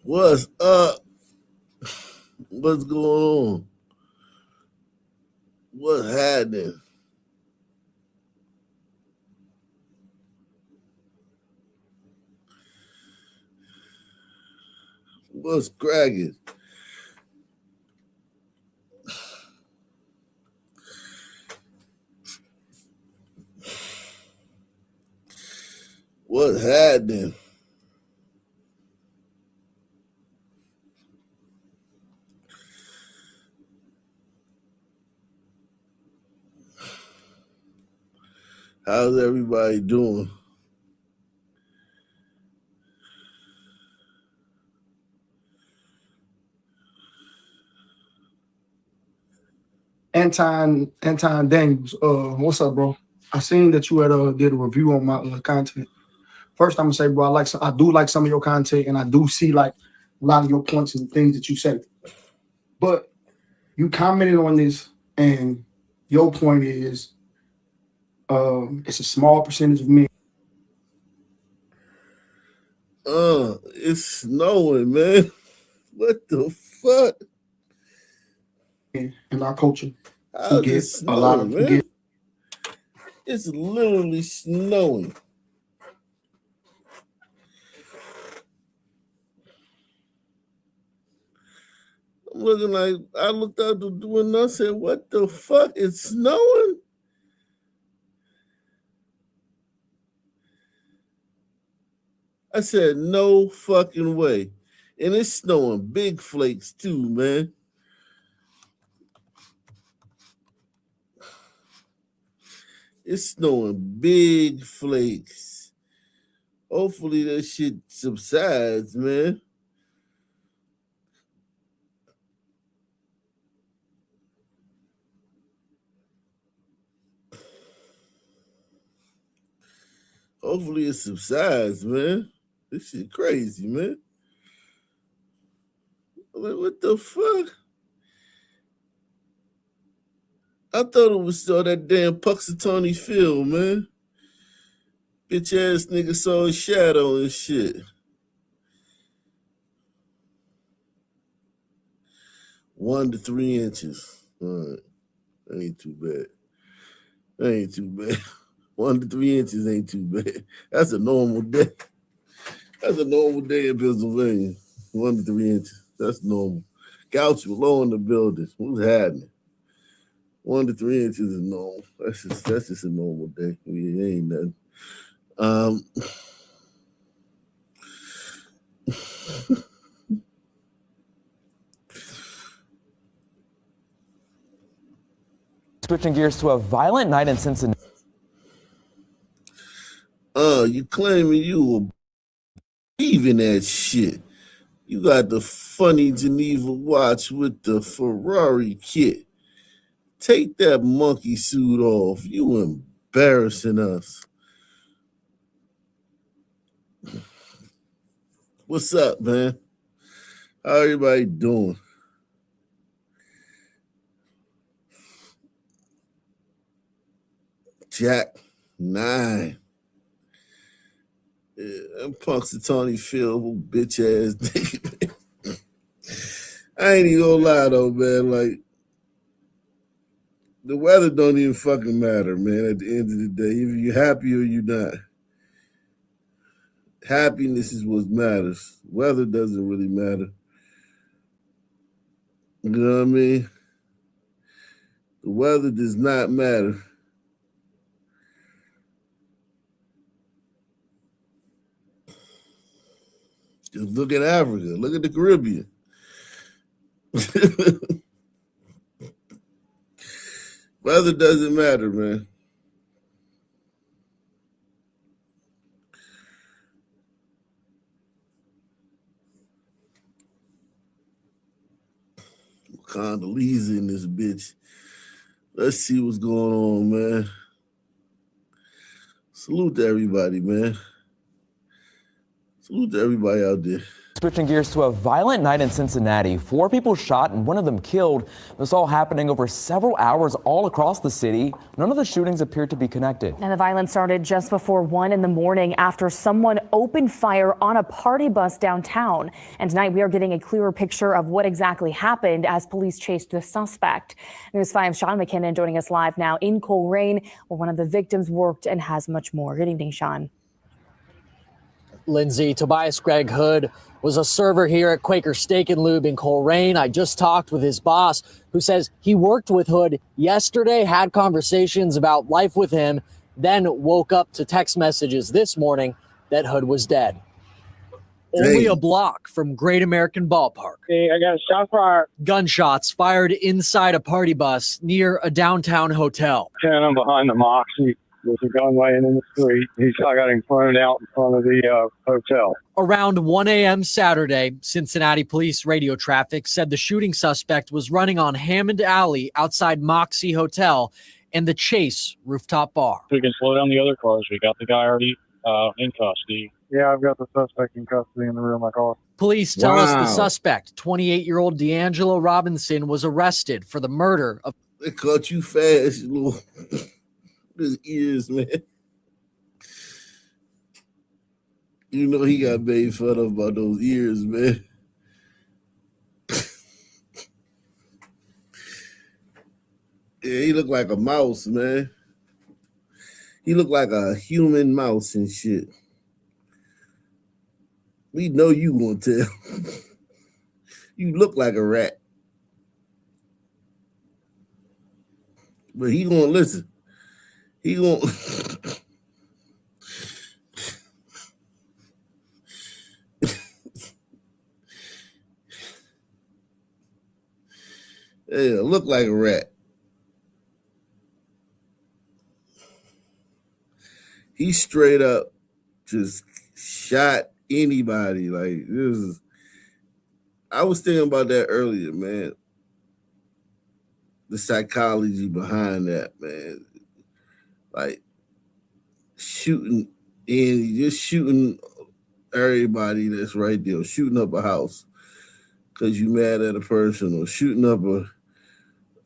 What's up? What's going on? What's happening? What's cracking? What's happening? How's everybody doing? Anton Daniels. What's up, bro? I seen that you had did a review on my content. First, I'm gonna say, bro, I do like some of your content, and I do see like a lot of your points and things that you say. But you commented on this, and your point is, it's a small percentage of men It's snowing, man. What the fuck? in our culture who How's it get a lot snowing, of who get. man? It's literally snowing. I'm looking like I looked out the window and I said, "What the fuck? It's snowing." I said, "No fucking way," and it's snowing big flakes too, man. It's snowing big flakes. Hopefully that shit subsides, man. Hopefully it subsides, man. This shit crazy, man. Like, what the fuck? I thought it was all that damn Puxatawny film, man. Bitch ass nigga saw his shadow and shit. 1 to 3 inches. All right. That ain't too bad. That ain't too bad. 1 to 3 inches ain't too bad. That's a normal day. That's a normal day in Pennsylvania. 1 to 3 inches. That's normal. Couch below in the building. What's happening? 1 to 3 inches is normal. That's just a normal day. I mean, it ain't nothing. Um, Switching gears to a violent night in Cincinnati. you claiming you believe in that shit. You got the funny Geneva watch with the Ferrari kit. Take that monkey suit off. You embarrassing us. What's up, man? How everybody doing? Jack 9. Yeah, I'm Punxsutawney Phil, bitch ass nigga. I ain't even gonna lie though, man. Like the weather don't even fucking matter, man. At the end of the day, either you're happy or you're not. Happiness is what matters. Weather doesn't really matter. You know what I mean? The weather does not matter. Just look at Africa. Look at the Caribbean. Weather doesn't matter, man. Condoleezza in this bitch. Let's see what's going on, man. Salute to everybody, man. Salute to everybody out there. Switching gears to a violent night in Cincinnati. 4 people shot and 1 of them killed. This all happening over several hours all across the city. None of the shootings appear to be connected. And the violence started just before 1 in the morning after someone opened fire on a party bus downtown. And tonight we are getting a clearer picture of what exactly happened as police chased the suspect. News 5's Sean McKinnon joining us live now in Colerain, where one of the victims worked, and has much more. Good evening, Sean. Lindsay, Tobias Greg Hood was a server here at Quaker Steak and Lube in Colerain. I just talked with his boss, who says he worked with Hood yesterday, had conversations about life with him, then woke up to text messages this morning that Hood was dead. Only a block from Great American Ballpark. Hey, I got a shot fired. Gunshots fired inside a party bus near a downtown hotel. I'm behind the Moxie with a gun laying in the street. I got him pointed out in front of the hotel. Around 1 a.m. Saturday, Cincinnati police radio traffic said the shooting suspect was running on Hammond Alley outside Moxie Hotel and the Chase rooftop bar. We can slow down the other cars. We got the guy already in custody. Yeah, I've got the suspect in custody in the rear of my car. Police tell us the suspect, 28-year-old D'Angelo Robinson, was arrested for the murder of... They caught you fast, you little... His ears, man. You know he got made fun of about those ears, man. Yeah, he looked like a mouse, man. He looked like a human mouse and shit. We know you gonna tell. You look like a rat. But he gonna listen. He gonna yeah, look like a rat. He straight up just shot anybody. Like, this is, I was thinking about that earlier, man. The psychology behind that, man. Like, shooting in, just shooting everybody that's right there, or shooting up a house because you mad at a person, or shooting up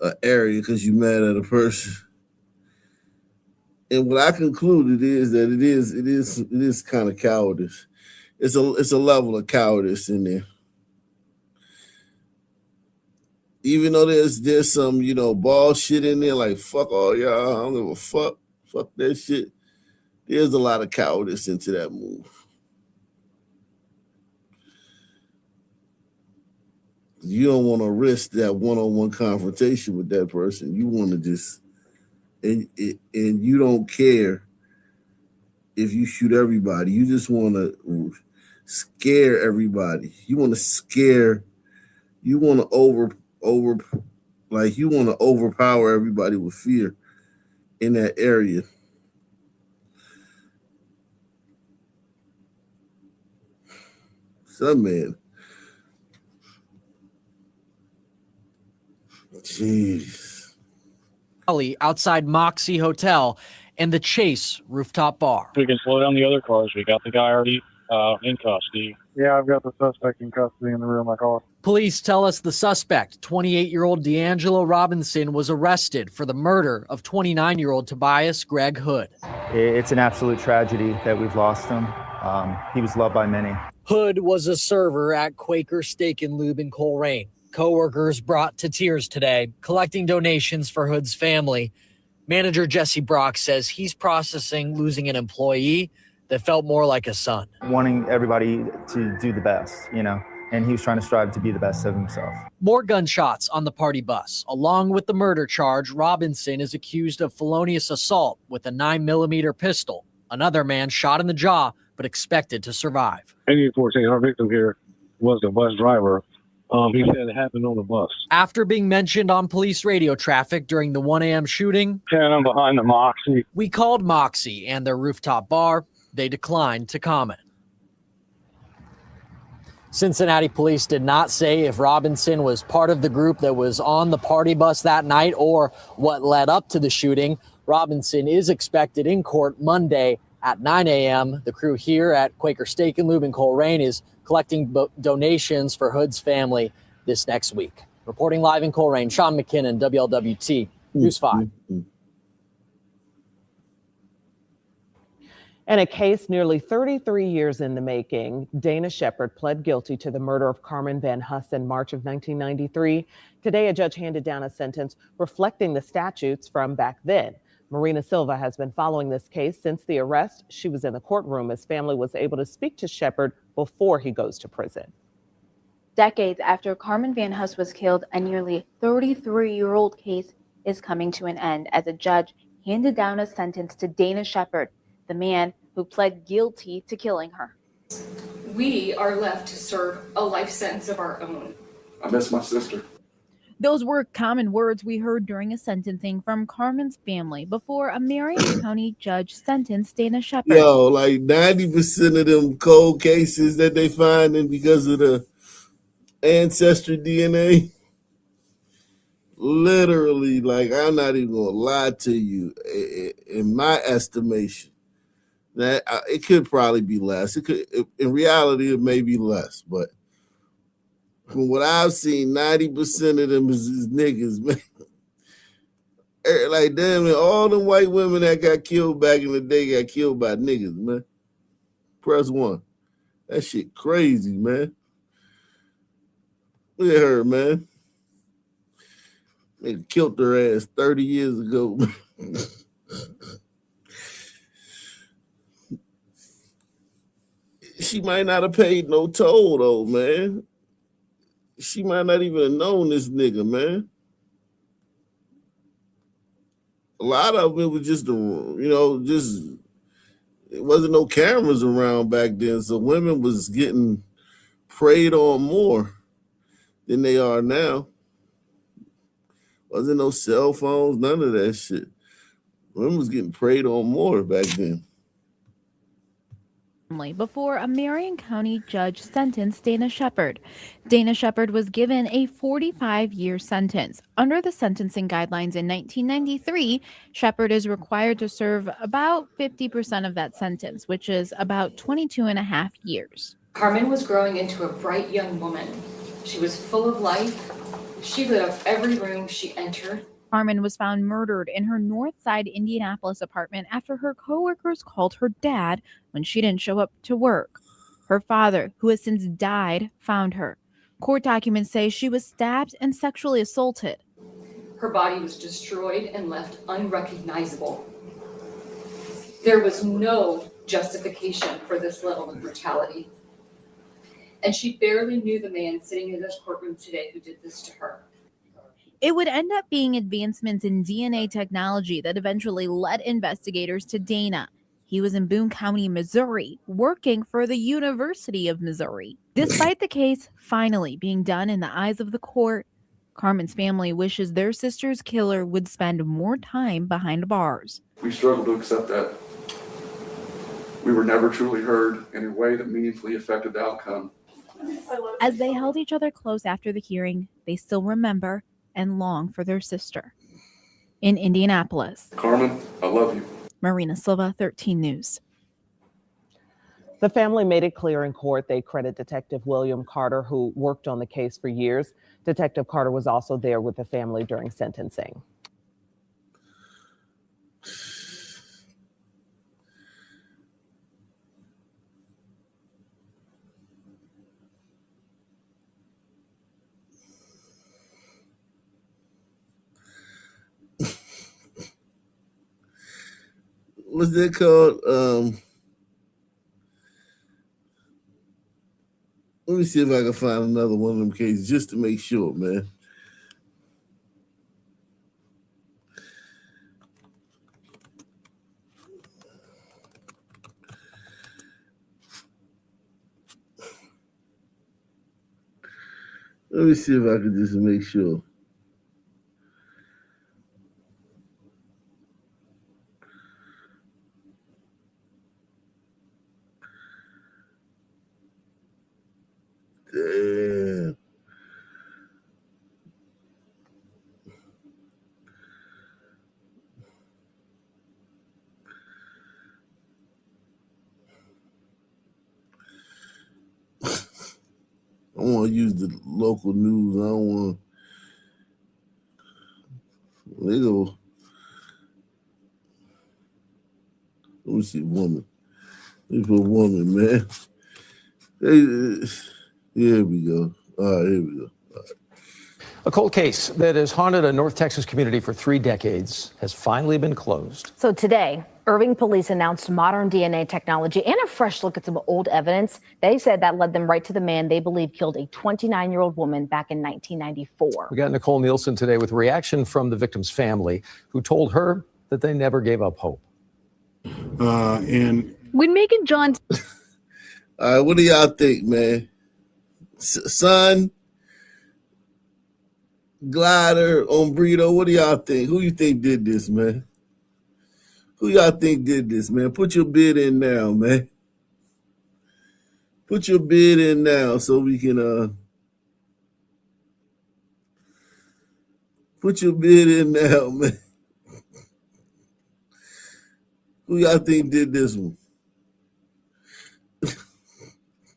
a area because you mad at a person. And what I concluded is that it is kind of cowardice. It's a level of cowardice in there. Even though there's some, ball shit in there, like fuck all y'all, I don't give a fuck that shit. There's a lot of cowardice into that move. You don't want to risk that one-on-one confrontation with that person. You want to just, and you don't care if you shoot everybody. You just want to scare everybody. You want to overpower everybody with fear in that area. Some man. Jeez. Outside Moxie Hotel and the Chase rooftop bar. We can slow down the other cars. We got the guy already in custody. Yeah, I've got the suspect in custody in the rear of my car. Police tell us the suspect, 28-year-old D'Angelo Robinson, was arrested for the murder of 29-year-old Tobias Greg Hood. It's an absolute tragedy that we've lost him. He was loved by many. Hood was a server at Quaker Steak and Lube in Colerain. Coworkers brought to tears today, collecting donations for Hood's family. Manager Jesse Brock says he's processing losing an employee that felt more like a son. Wanting everybody to do the best, and he was trying to strive to be the best of himself. More gunshots on the party bus. Along with the murder charge, Robinson is accused of felonious assault with a 9mm pistol. Another man shot in the jaw, but expected to survive. 8814, our victim here was the bus driver. He said it happened on the bus. After being mentioned on police radio traffic during the 1 a.m. shooting, I'm behind the Moxie. We called Moxie and their rooftop bar. They declined to comment. Cincinnati police did not say if Robinson was part of the group that was on the party bus that night or what led up to the shooting. Robinson is expected in court Monday at 9 a.m. The crew here at Quaker Steak and Lube in Coleraine is collecting donations for Hood's family this next week. Reporting live in Coleraine, Sean McKinnon, WLWT, News 5. In a case nearly 33 years in the making, Dana Shepard pled guilty to the murder of Carmen Van Huss in March of 1993. Today, a judge handed down a sentence reflecting the statutes from back then. Marina Silva has been following this case since the arrest. She was in the courtroom as family was able to speak to Shepard before he goes to prison. Decades after Carmen Van Huss was killed, a nearly 33-year-old case is coming to an end as a judge handed down a sentence to Dana Shepard, the man who pled guilty to killing her. We are left to serve a life sentence of our own. I miss my sister. Those were common words we heard during a sentencing from Carmen's family before a Marion County judge sentenced Dana Shepard. Yo, like 90% of them cold cases that they finding because of the ancestry DNA, literally, like, I'm not even gonna lie to you, in my estimation, that it could probably be less. It could, in reality, it may be less, but from what I've seen, 90% of them is niggas, man. Like, damn it, all them white women that got killed back in the day got killed by niggas, man. Press 1. That shit crazy, man. Look at her, man. They killed her ass 30 years ago. She might not have paid no toll, though, man. She might not even have known this nigga, man. A lot of it was just, it wasn't no cameras around back then, so women was getting preyed on more than they are now. Wasn't no cell phones, none of that shit. Women was getting preyed on more back then. Before a Marion County judge sentenced Dana Shepard. Dana Shepard was given a 45-year sentence. Under the sentencing guidelines in 1993, Shepard is required to serve about 50% of that sentence, which is about 22 and a half years. Carmen was growing into a bright young woman. She was full of life. She lit up every room she entered. Carmen was found murdered in her Northside Indianapolis apartment after her coworkers called her dad when she didn't show up to work. Her father, who has since died, found her. Court documents say she was stabbed and sexually assaulted. Her body was destroyed and left unrecognizable. There was no justification for this level of brutality. And she barely knew the man sitting in this courtroom today who did this to her. It would end up being advancements in DNA technology that eventually led investigators to Dana. He was in Boone County, Missouri, working for the University of Missouri. Despite the case finally being done in the eyes of the court, Carmen's family wishes their sister's killer would spend more time behind bars. We struggle to accept that we were never truly heard in a way that meaningfully affected the outcome. As they held each other close after the hearing, they still remember and long for their sister. In Indianapolis, Carmen, I love you. Marina Silva, 13 News. The family made it clear in court they credit Detective William Carter, who worked on the case for years. Detective Carter was also there with the family during sentencing. What's that called? Let me see if I can find another one of them cases just to make sure, man. Let me see if I can just make sure. Damn. want to use the local news. I don't want. They go. Let me see, woman. Let me put woman, man. Here we go. All right, here we go. A cold case that has haunted a North Texas community for 3 decades has finally been closed. So today, Irving police announced modern DNA technology and a fresh look at some old evidence. They said that led them right to the man they believe killed a 29-year-old woman back in 1994. We got Nicole Nielsen today with reaction from the victim's family, who told her that they never gave up hope. And when Megan John. All right, what do y'all think, man? Son, Glider, Ombrito, what do y'all think? Who you think did this, man? Who y'all think did this, man? Put your bid in now, man. Put your bid in now so we can put your bid in now, man. Who y'all think did this one?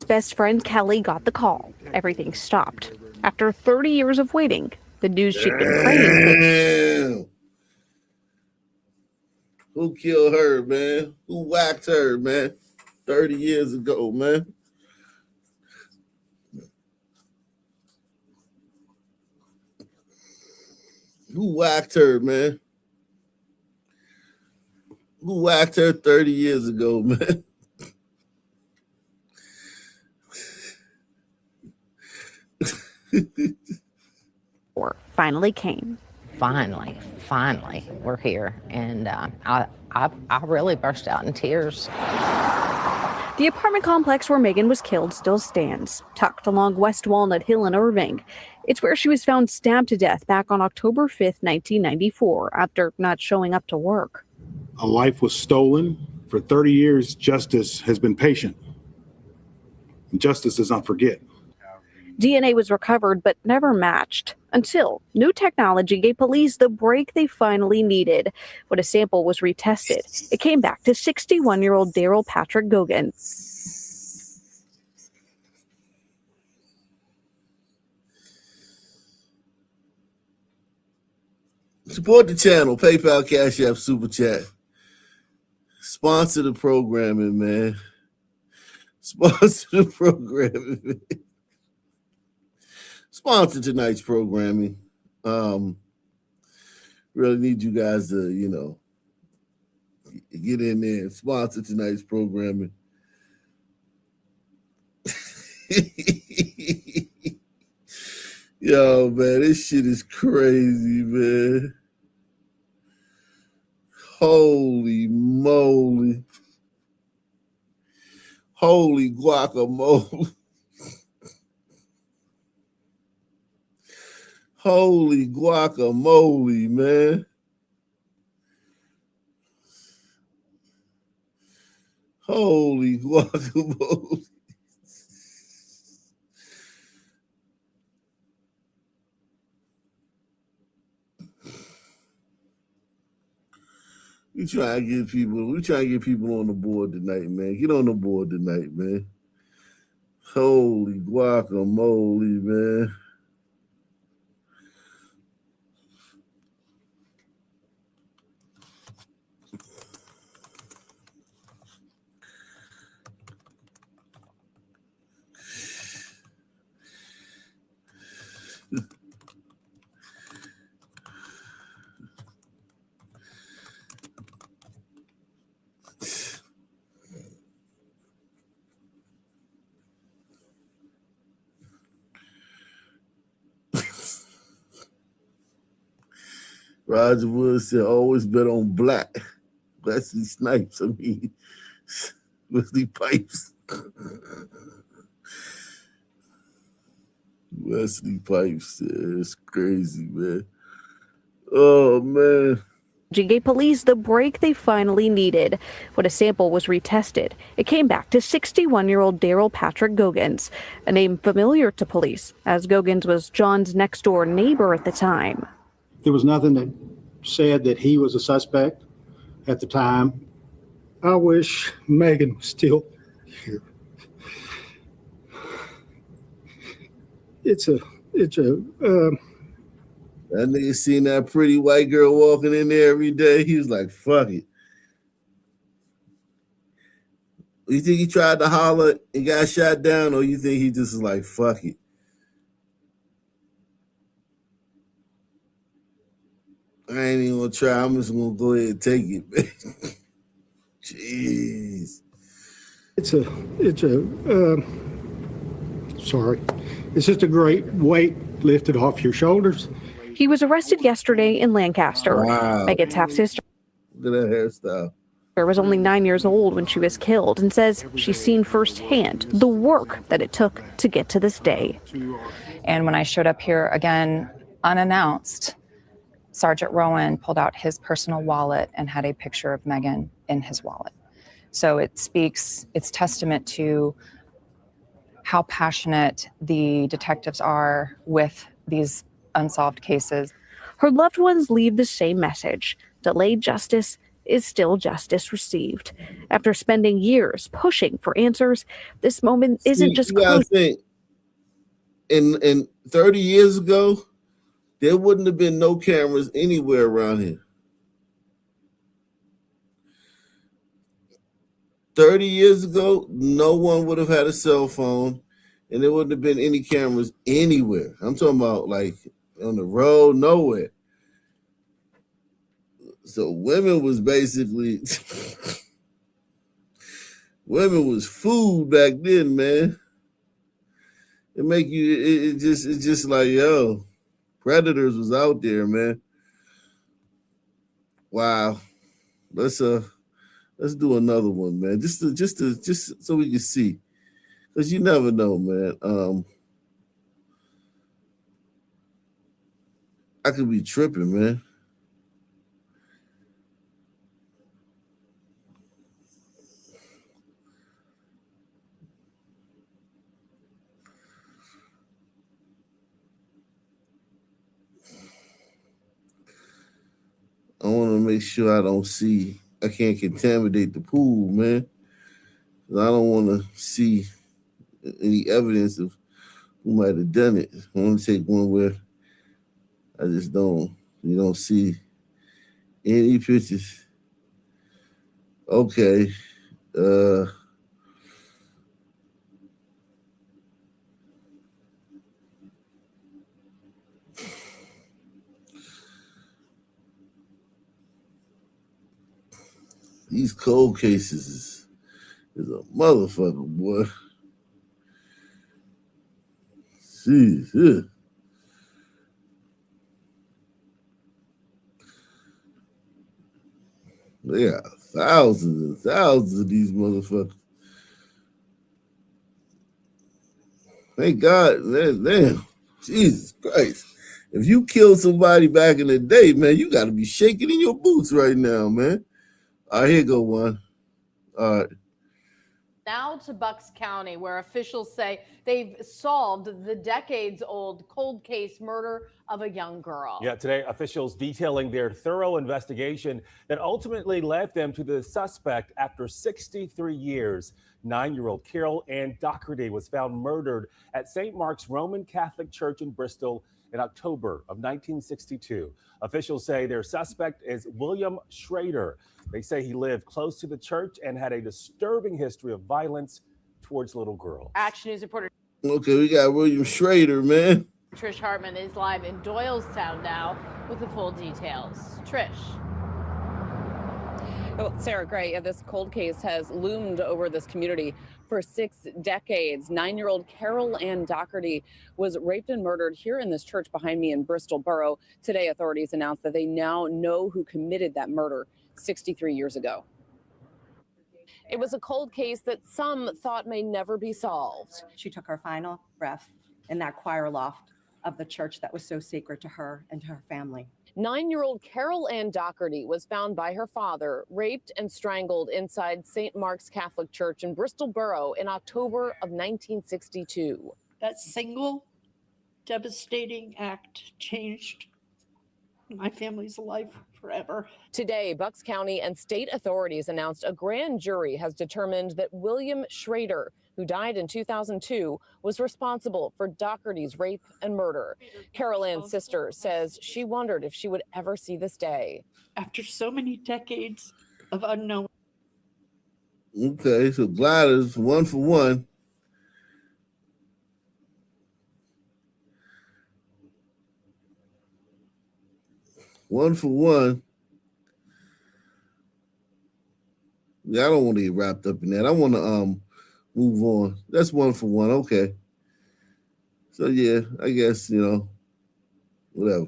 Best friend Kelly got the call. Everything stopped. After 30 years of waiting, the news she'd been praying for. Who killed her, man? Who whacked her, man? 30 years ago, man. Who whacked her, man? Who whacked her 30 years ago, man? Finally came. Finally, we're here. And I really burst out in tears. The apartment complex where Megan was killed still stands, tucked along West Walnut Hill in Irving. It's where she was found stabbed to death back on October 5th, 1994, after not showing up to work. A life was stolen. For 30 years, justice has been patient. And justice does not forget. DNA was recovered but never matched until new technology gave police the break they finally needed. When a sample was retested, it came back to 61-year-old Daryl Patrick Gogan. Support the channel, PayPal, Cash App, Super Chat. Sponsor the programming, man. Sponsor the programming, man. Sponsor tonight's programming. Really need you guys to, get in there and sponsor tonight's programming. Yo, man, this shit is crazy, man. Holy moly. Holy guacamole. Holy guacamole, man. Holy guacamole. We try to get people on the board tonight, man. Get on the board tonight, man. Holy guacamole, man. Roger Wood said, always bet on black. Wesley Snipes, Wesley Pipes. Wesley Pipes, it's crazy, man. Oh, man. Gave police the break they finally needed. When a sample was retested, it came back to 61-year-old Daryl Patrick Gogans, a name familiar to police, as Gogans was John's next-door neighbor at the time. There was nothing that said that he was a suspect at the time. I wish Megan was still here. That nigga seen that pretty white girl walking in there every day. He was like, fuck it. You think he tried to holler and got shot down, or you think he just was like, fuck it? I ain't even gonna try. I'm just gonna go ahead and take it, man. Jeez. It's just a great weight lifted off your shoulders. He was arrested yesterday in Lancaster. Wow. Megan's half-sister Look at that hairstyle. was only 9 years old when she was killed and says she's seen firsthand the work that it took to get to this day. And when I showed up here again, unannounced, Sergeant Rowan pulled out his personal wallet and had a picture of Megan in his wallet. So it's testament to how passionate the detectives are with these unsolved cases. Her loved ones leave the same message. Delayed justice is still justice received. After spending years pushing for answers, this moment isn't just close. Think, in 30 years ago, there wouldn't have been no cameras anywhere around here. 30 years ago, no one would have had a cell phone, and there wouldn't have been any cameras anywhere. I'm talking about like on the road, nowhere. So women was basically women was food back then, man. It make you it's just like, yo, predators was out there, man. Wow. Let's do another one, man. Just so we can see. Because you never know, man. I could be tripping, man. I want to make sure I can't contaminate the pool, man. I don't want to see any evidence of who might have done it. I want to take one where I just you don't see any pictures. Okay. These cold cases is a motherfucker, boy. Jeez, yeah. They got thousands and thousands of these motherfuckers. Thank God, man, damn. Jesus Christ. If you killed somebody back in the day, man, you got to be shaking in your boots right now, man. All right, here go one. All right. Now to Bucks County, where officials say they've solved the decades-old cold case murder of a young girl. Yeah, today officials detailing their thorough investigation that ultimately led them to the suspect after 63 years. 9-year-old Carol Ann Doherty was found murdered at St. Mark's Roman Catholic Church in Bristol in October of 1962. Officials say their suspect is William Schrader. They say he lived close to the church and had a disturbing history of violence towards little girls. Action News reporter Okay, we got William Schrader, man. Trish Hartman is live in Doylestown now with the full details. Trish. Well, Sarah Gray, this cold case has loomed over this community for 6 decades. 9-year-old Carol Ann Doherty was raped and murdered here in this church behind me in Bristol Borough. Today, authorities announced that they now know who committed that murder 63 years ago. It was a cold case that some thought may never be solved. She took her final breath in that choir loft of the church that was so sacred to her and to her family. 9-year-old Carol Ann Doherty was found by her father, raped and strangled inside St. Mark's Catholic Church in Bristol Borough in October of 1962. That single devastating act changed my family's life forever. Today, Bucks County and state authorities announced a grand jury has determined that William Schrader, who died in 2002, was responsible for Doherty's rape and murder. Carol Ann's sister says she wondered if she would ever see this day. After so many decades of unknown. Okay, so gliders 1 for 1. One for one. Yeah, I don't want to get wrapped up in that. I want to move on. That's 1 for 1. Okay. So yeah, I guess, whatever.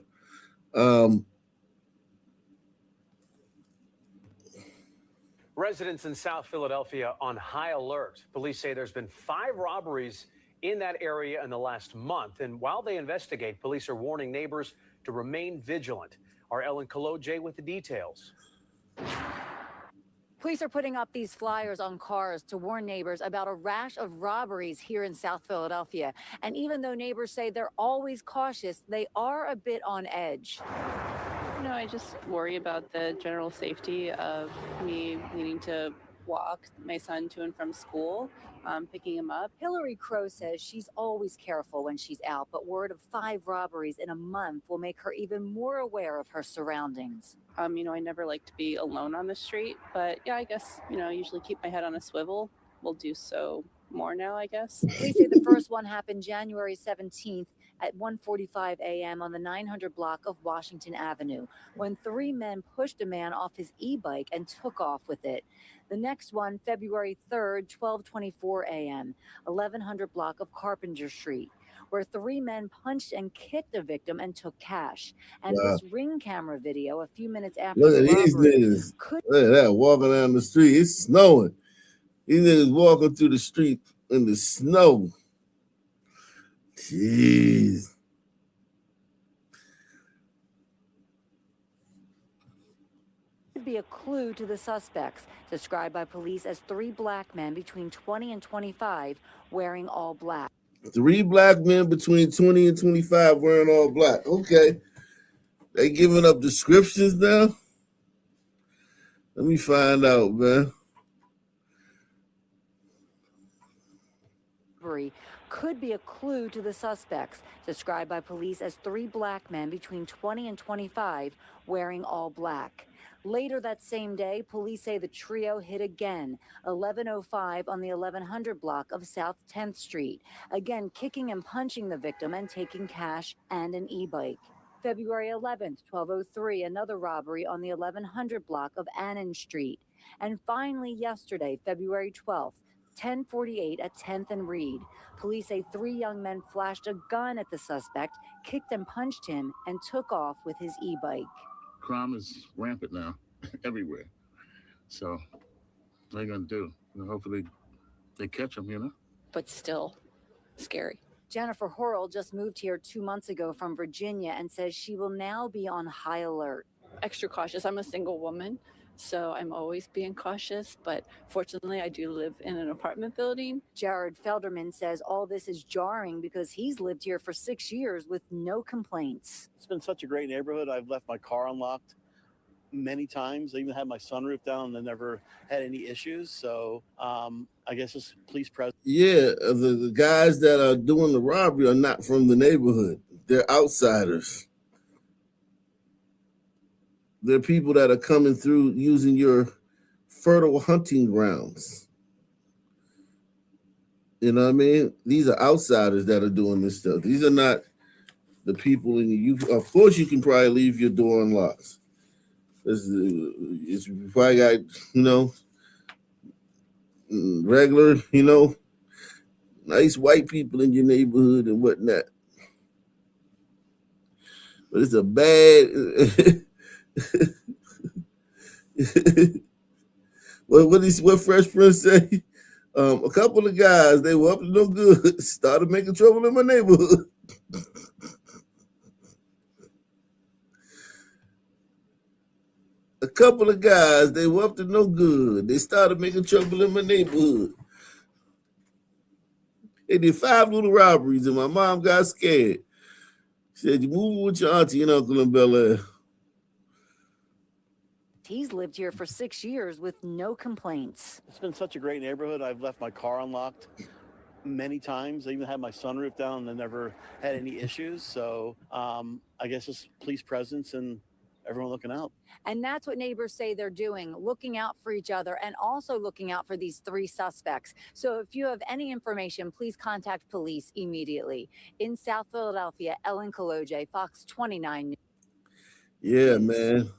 Residents in South Philadelphia on high alert. Police say there's been 5 robberies in that area in the last month. And while they investigate, police are warning neighbors to remain vigilant. Our Ellen Kaloje with the details. Police are putting up these flyers on cars to warn neighbors about a rash of robberies here in South Philadelphia. And even though neighbors say they're always cautious, they are a bit on edge. No, I just worry about the general safety of me needing to walk my son to and from school, picking him up. Hillary Crow says she's always careful when she's out, but word of 5 robberies in a month will make her even more aware of her surroundings. I never like to be alone on the street, but yeah, I guess, I usually keep my head on a swivel. We'll do so more now, I guess. Police say the first one happened January 17th at 1:45 a.m. on the 900 block of Washington Avenue, when 3 men pushed a man off his e-bike and took off with it. The next one, February 3rd, 12:24 a.m., 1100 block of Carpenter Street, where 3 men punched and kicked a victim and took cash. And Wow. this ring camera video a few minutes after Look the at these robbery niggas. Look at that, walking down the street. It's snowing. These niggas walking through the street in the snow. Jeez. Could be a clue to the suspects, described by police as 3 black men between 20 and 25 wearing all black. 3 black men between 20 and 25 wearing all black. Okay. They giving up descriptions now? Let me find out, man. Could be a clue to the suspects, described by police as 3 black men between 20 and 25 wearing all black. Later that same day, police say the trio hit again, 11:05 on the 1100 block of South 10th Street, again kicking and punching the victim and taking cash and an e-bike. February 11th, 12:03, another robbery on the 1100 block of Annan Street. And finally yesterday, February 12th, 10:48 at 10th and Reed. Police say 3 young men flashed a gun at the suspect, kicked and punched him, and took off with his e-bike. Crime is rampant now, everywhere. So, what are they gonna do? Hopefully, they catch them, But still scary. Jennifer Horrell just moved here 2 months ago from Virginia and says she will now be on high alert. Extra cautious. I'm a single woman, so I'm always being cautious, but fortunately I do live in an apartment building. Jared Felderman says all this is jarring because he's lived here for 6 years with no complaints. It's been such a great neighborhood. I've left my car unlocked many times. I even had my sunroof down and never had any issues. So I guess it's police presence. Yeah, the guys that are doing the robbery are not from the neighborhood. They're outsiders. They're people that are coming through using your fertile hunting grounds. You know what I mean? These are outsiders that are doing this stuff. These are not the people in you. Of course, you can probably leave your door unlocked. It's you probably got, regular, nice white people in your neighborhood and whatnot. But it's a bad. What Fresh Prince say? A couple of guys, they were up to no good, started making trouble in my neighborhood. A couple of guys, they were up to no good. They started making trouble in my neighborhood. They did 5 little robberies, and my mom got scared. She said, "You moving with your auntie and uncle in Bel Air." He's lived here for 6 years with no complaints. It's been such a great neighborhood. I've left my car unlocked many times. I even had my sunroof down and never had any issues. So I guess just police presence and everyone looking out. And that's what neighbors say they're doing, looking out for each other and also looking out for these 3 suspects. So if you have any information, please contact police immediately. In South Philadelphia, Ellen Kaloje, Fox 29 News. Yeah, man.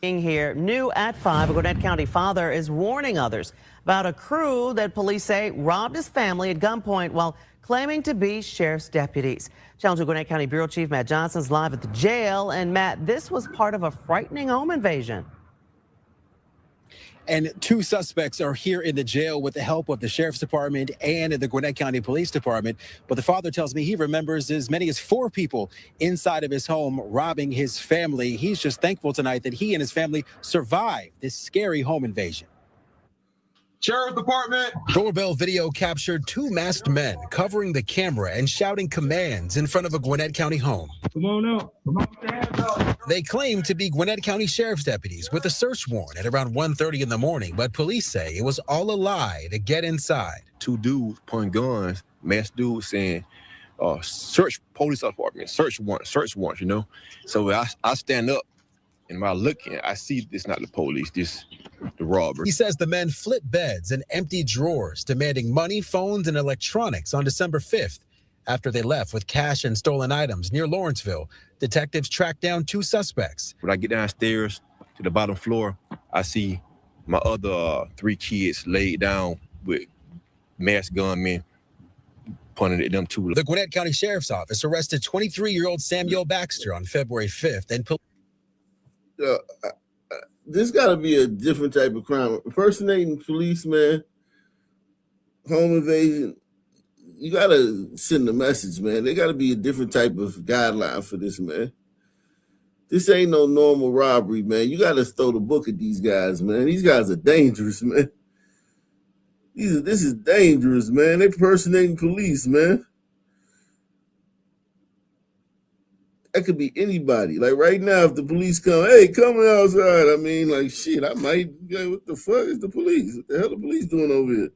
Here, new at 5, a Gwinnett County father is warning others about a crew that police say robbed his family at gunpoint while claiming to be sheriff's deputies. Channel 2 Gwinnett County Bureau Chief Matt Johnson's live at the jail. And Matt, this was part of a frightening home invasion. And 2 suspects are here in the jail with the help of the Sheriff's Department and the Gwinnett County Police Department. But the father tells me he remembers as many as 4 people inside of his home robbing his family. He's just thankful tonight that he and his family survived this scary home invasion. Sheriff's Department. Doorbell video captured 2 masked men covering the camera and shouting commands in front of a Gwinnett County home. Come on out. Come on, put your hands out. They claim to be Gwinnett County Sheriff's deputies with a search warrant at around 1:30 in the morning, but police say it was all a lie to get inside. 2 dudes pointing guns, masked dudes saying, search police department, search warrant, you know? So I stand up, and while looking, I see this not the police, this the robber. He says the men flipped beds and emptied drawers, demanding money, phones, and electronics on December 5th. After they left with cash and stolen items near Lawrenceville, detectives tracked down 2 suspects. When I get downstairs to the bottom floor, I see my other 3 kids laid down with masked gunmen pointing at them too. The Gwinnett County Sheriff's Office arrested 23-year-old Samuel Baxter on February 5th. And This got to be a different type of crime. Impersonating police, man, home invasion. You got to send a message, man. There got to be a different type of guideline for this, man. This ain't no normal robbery, man. You got to throw the book at these guys, man. These guys are dangerous, man. This is dangerous, man. They're impersonating police, man. That could be anybody. Like right now, if the police come, hey, come outside. I mean, like, shit, I might, what the fuck is the police? What the hell are the police doing over here?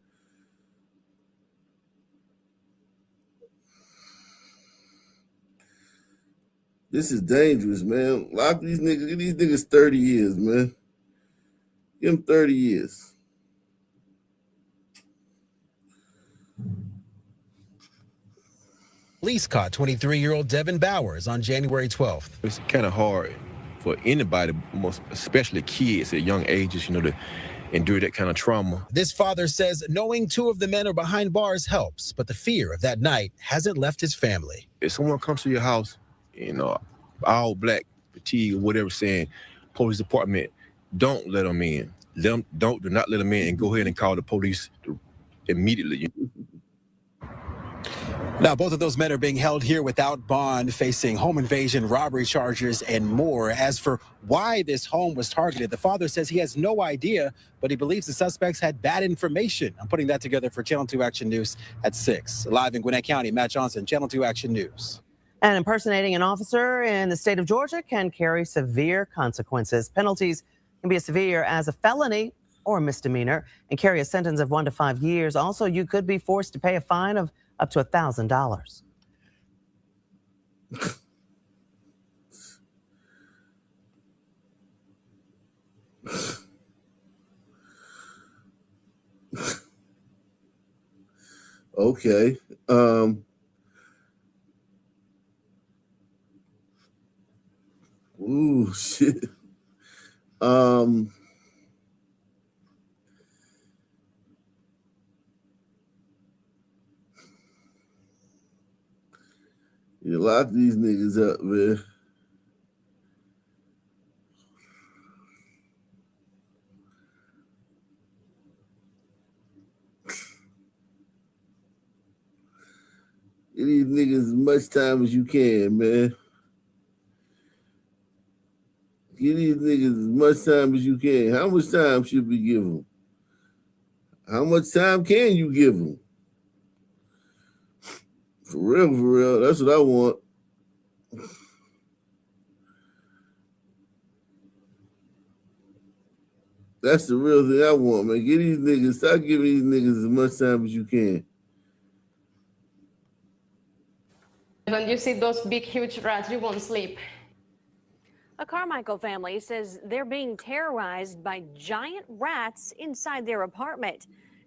This is dangerous, man. Lock these niggas. Give these niggas 30 years, man. Give them 30 years. Police caught 23-year-old Devin Bowers on January 12th. It's kind of hard for anybody, most especially kids at young ages, you know, to endure that kind of trauma. This father says knowing 2 of the men are behind bars helps, but the fear of that night hasn't left his family. If someone comes to your house, you know, all black, fatigue, or whatever, saying police department, don't let them in. Do not let them in, and go ahead and call the police immediately. Now, both of those men are being held here without bond, facing home invasion, robbery charges, and more. As for why this home was targeted, the father says he has no idea, but he believes the suspects had bad information. I'm putting that together for Channel 2 Action News at 6. Live in Gwinnett County, Matt Johnson, Channel 2 Action News. And impersonating an officer in the state of Georgia can carry severe consequences. Penalties can be as severe as a felony or a misdemeanor and carry a sentence of 1 to 5 years. Also, you could be forced to pay a fine of up to $1,000. Okay. Ooh, shit. You lock these niggas up, man. Give these niggas as much time as you can, man. Give these niggas as much time as you can. How much time should we give them? How much time can you give them? For real, that's what I want. That's the real thing I want, man. Get these niggas, stop giving these niggas as much time as you can. When you see those big, huge rats, you won't sleep. A Carmichael family says they're being terrorized by giant rats inside their apartment.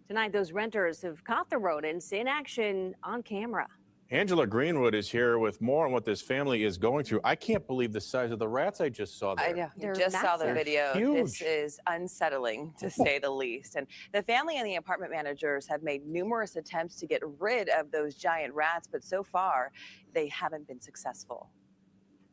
Tonight, those renters have caught the rodents in action on camera. Angela Greenwood is here with more on what this family is going through. I can't believe the size of the rats I just saw there. I know. They're Just saw the massive. video. Huge. This is unsettling, to say the least. And the family and the apartment managers have made numerous attempts to get rid of those giant rats, but so far, they haven't been successful.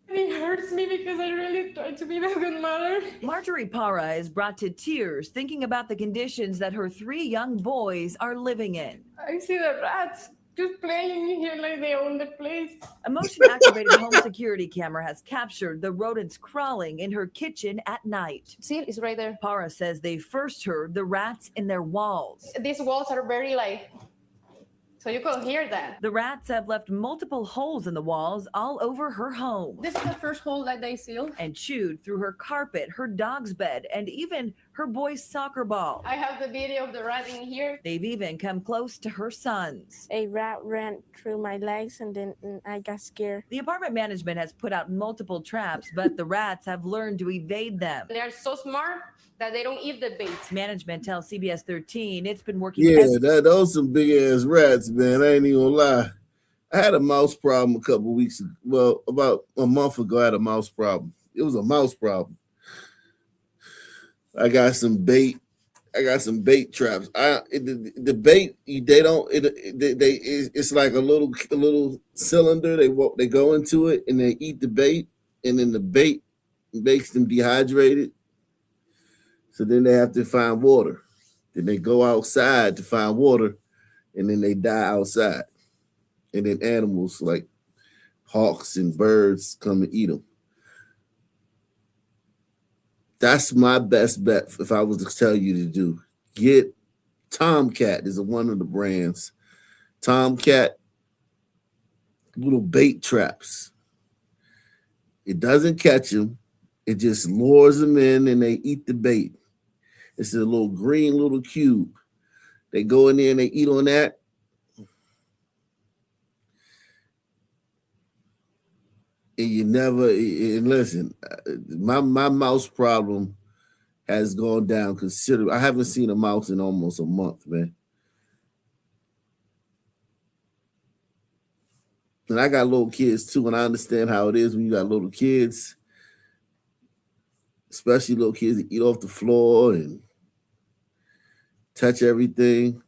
It hurts me because I really try to be a good mother. Marjorie Parra is brought to tears thinking about the conditions that her 3 young boys are living in. I see the rats just playing in here like they own the place. A motion-activated home security camera has captured the rodents crawling in her kitchen at night. See, it's right there. Parra says they first heard the rats in their walls. These walls are very like, so you can hear that. The rats have left multiple holes in the walls all over her home This is the first hole that they sealed. and chewed through her carpet, her dog's bed, and even her boy's soccer ball. I have the video of the rat in here. They've even come close to her sons. A rat ran through my legs and then I got scared. The apartment management has put out multiple traps, but the rats have learned to evade them. They are so smart that they don't eat the bait. Management tells CBS 13 it's been working. Yeah, those some big ass rats, man. I ain't even gonna lie. I had a mouse problem a couple weeks ago. Well, about a month ago, I had a mouse problem. It was a mouse problem. I got some bait. I got some bait traps. The bait it's like a little cylinder. They go into it and they eat the bait, and then the bait makes them dehydrated. So then they have to find water. Then they go outside to find water, and then they die outside. And then animals like hawks and birds come and eat them. That's my best bet if I was to tell you to do. Get Tomcat is one of the brands. Tomcat little bait traps. It doesn't catch them. It just lures them in and they eat the bait. It's a little green little cube. They go in there and they eat on that. And you never, and listen, my mouse problem has gone down considerably. I haven't seen a mouse in almost a month, man. And I got little kids too, and I understand how it is when you got little kids, especially little kids that eat off the floor and touch everything.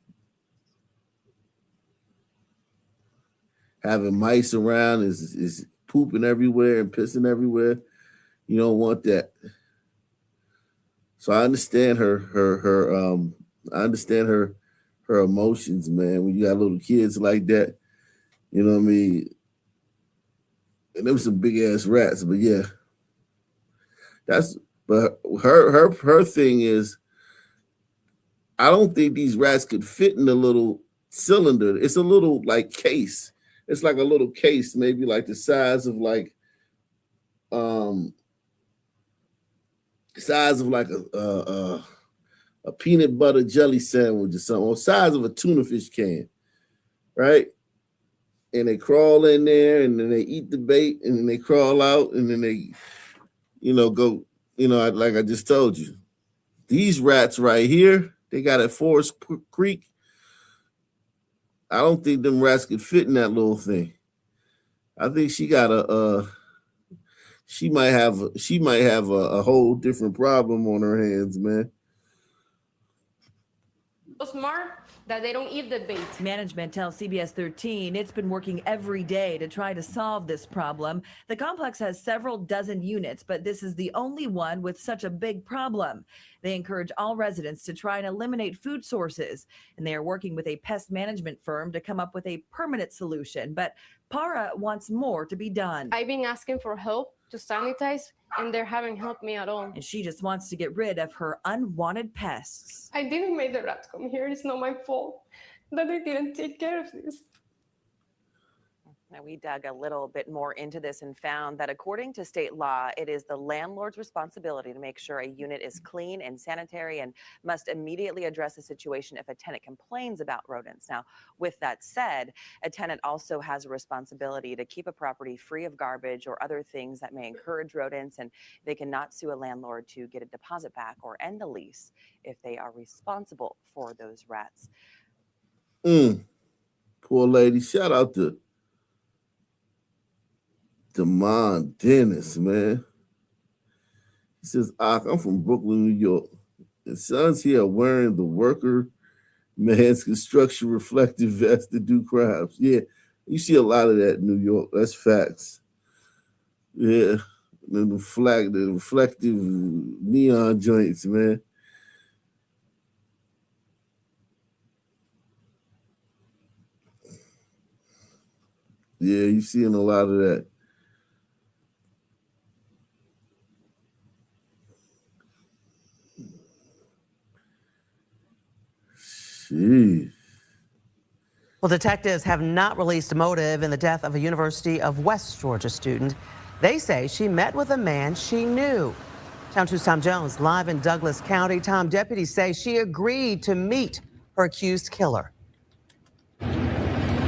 Having mice around is pooping everywhere and pissing everywhere. You don't want that. So I understand her emotions, man. When you got little kids like that, you know what I mean? And them some big ass rats, but yeah. But her thing is, I don't think these rats could fit in the little cylinder. It's a little like case. It's like a little case, maybe like the size of like a peanut butter jelly sandwich or something, or size of a tuna fish can, right? And they crawl in there, and then they eat the bait, and then they crawl out, and then they, go, like I just told you. These rats right here, they got at Forest Creek. I don't think them rats could fit in that little thing. I think she got she might have a whole different problem on her hands, man. So smart that they don't eat the bait. Management tells CBS 13 it's been working every day to try to solve this problem. The complex has several dozen units, but this is the only one with such a big problem. They encourage all residents to try and eliminate food sources, and they are working with a pest management firm to come up with a permanent solution. But Parra wants more to be done. I've been asking for help to sanitize, and they haven't helped me at all. And she just wants to get rid of her unwanted pests. I didn't make the rats come here. It's not my fault that they didn't take care of this. Now, we dug a little bit more into this and found that according to state law, it is the landlord's responsibility to make sure a unit is clean and sanitary and must immediately address the situation if a tenant complains about rodents. Now, with that said, a tenant also has a responsibility to keep a property free of garbage or other things that may encourage rodents, and they cannot sue a landlord to get a deposit back or end the lease if they are responsible for those rats. Poor lady. Shout out to Demond Dennis, man. He says, I'm from Brooklyn, New York. And sons here are wearing the worker man's construction reflective vest to do crimes. Yeah, you see a lot of that in New York. That's facts. Yeah, the reflective neon joints, man. Yeah, you're seeing a lot of that. Jeez. Well, detectives have not released a motive in the death of a University of West Georgia student. They say she met with a man she knew. Channel 2's Tom Jones live in Douglas County. Tom, deputies say she agreed to meet her accused killer.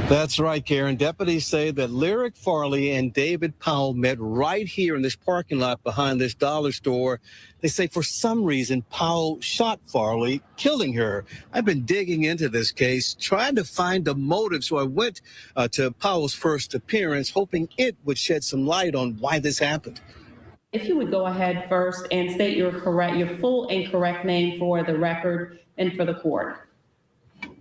That's right, Karen. Deputies say that Lyric Farley and David Powell met right here in this parking lot behind this dollar store. They say for some reason Powell shot Farley, killing her. I've been digging into this case, trying to find the motive, so I went to Powell's first appearance, hoping it would shed some light on why this happened. If you would go ahead first and state your full and correct name for the record and for the court.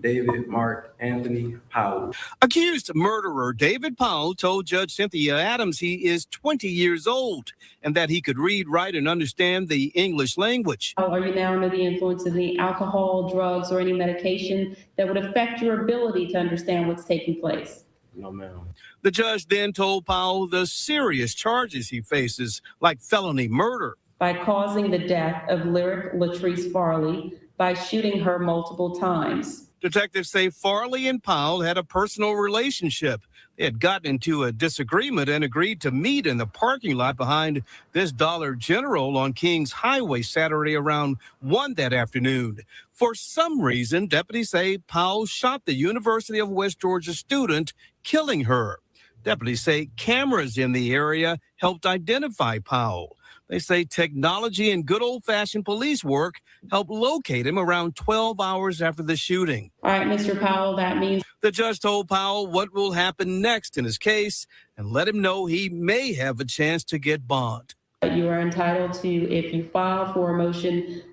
David Mark Anthony Powell. Accused murderer David Powell told Judge Cynthia Adams he is 20 years old and that he could read, write, and understand the English language. Are you now under the influence of any alcohol, drugs, or any medication that would affect your ability to understand what's taking place? No, ma'am. The judge then told Powell the serious charges he faces, like felony murder. By causing the death of Lyric Latrice Farley by shooting her multiple times. Detectives say Farley and Powell had a personal relationship. They had gotten into a disagreement and agreed to meet in the parking lot behind this Dollar General on Kings Highway Saturday around 1 that afternoon. For some reason, deputies say Powell shot the University of West Georgia student, killing her. Deputies say cameras in the area helped identify Powell. They say technology and good old-fashioned police work helped locate him around 12 hours after the shooting. All right, Mr. Powell, that means... The judge told Powell what will happen next in his case and let him know he may have a chance to get bond. You are entitled to, if you file for a motion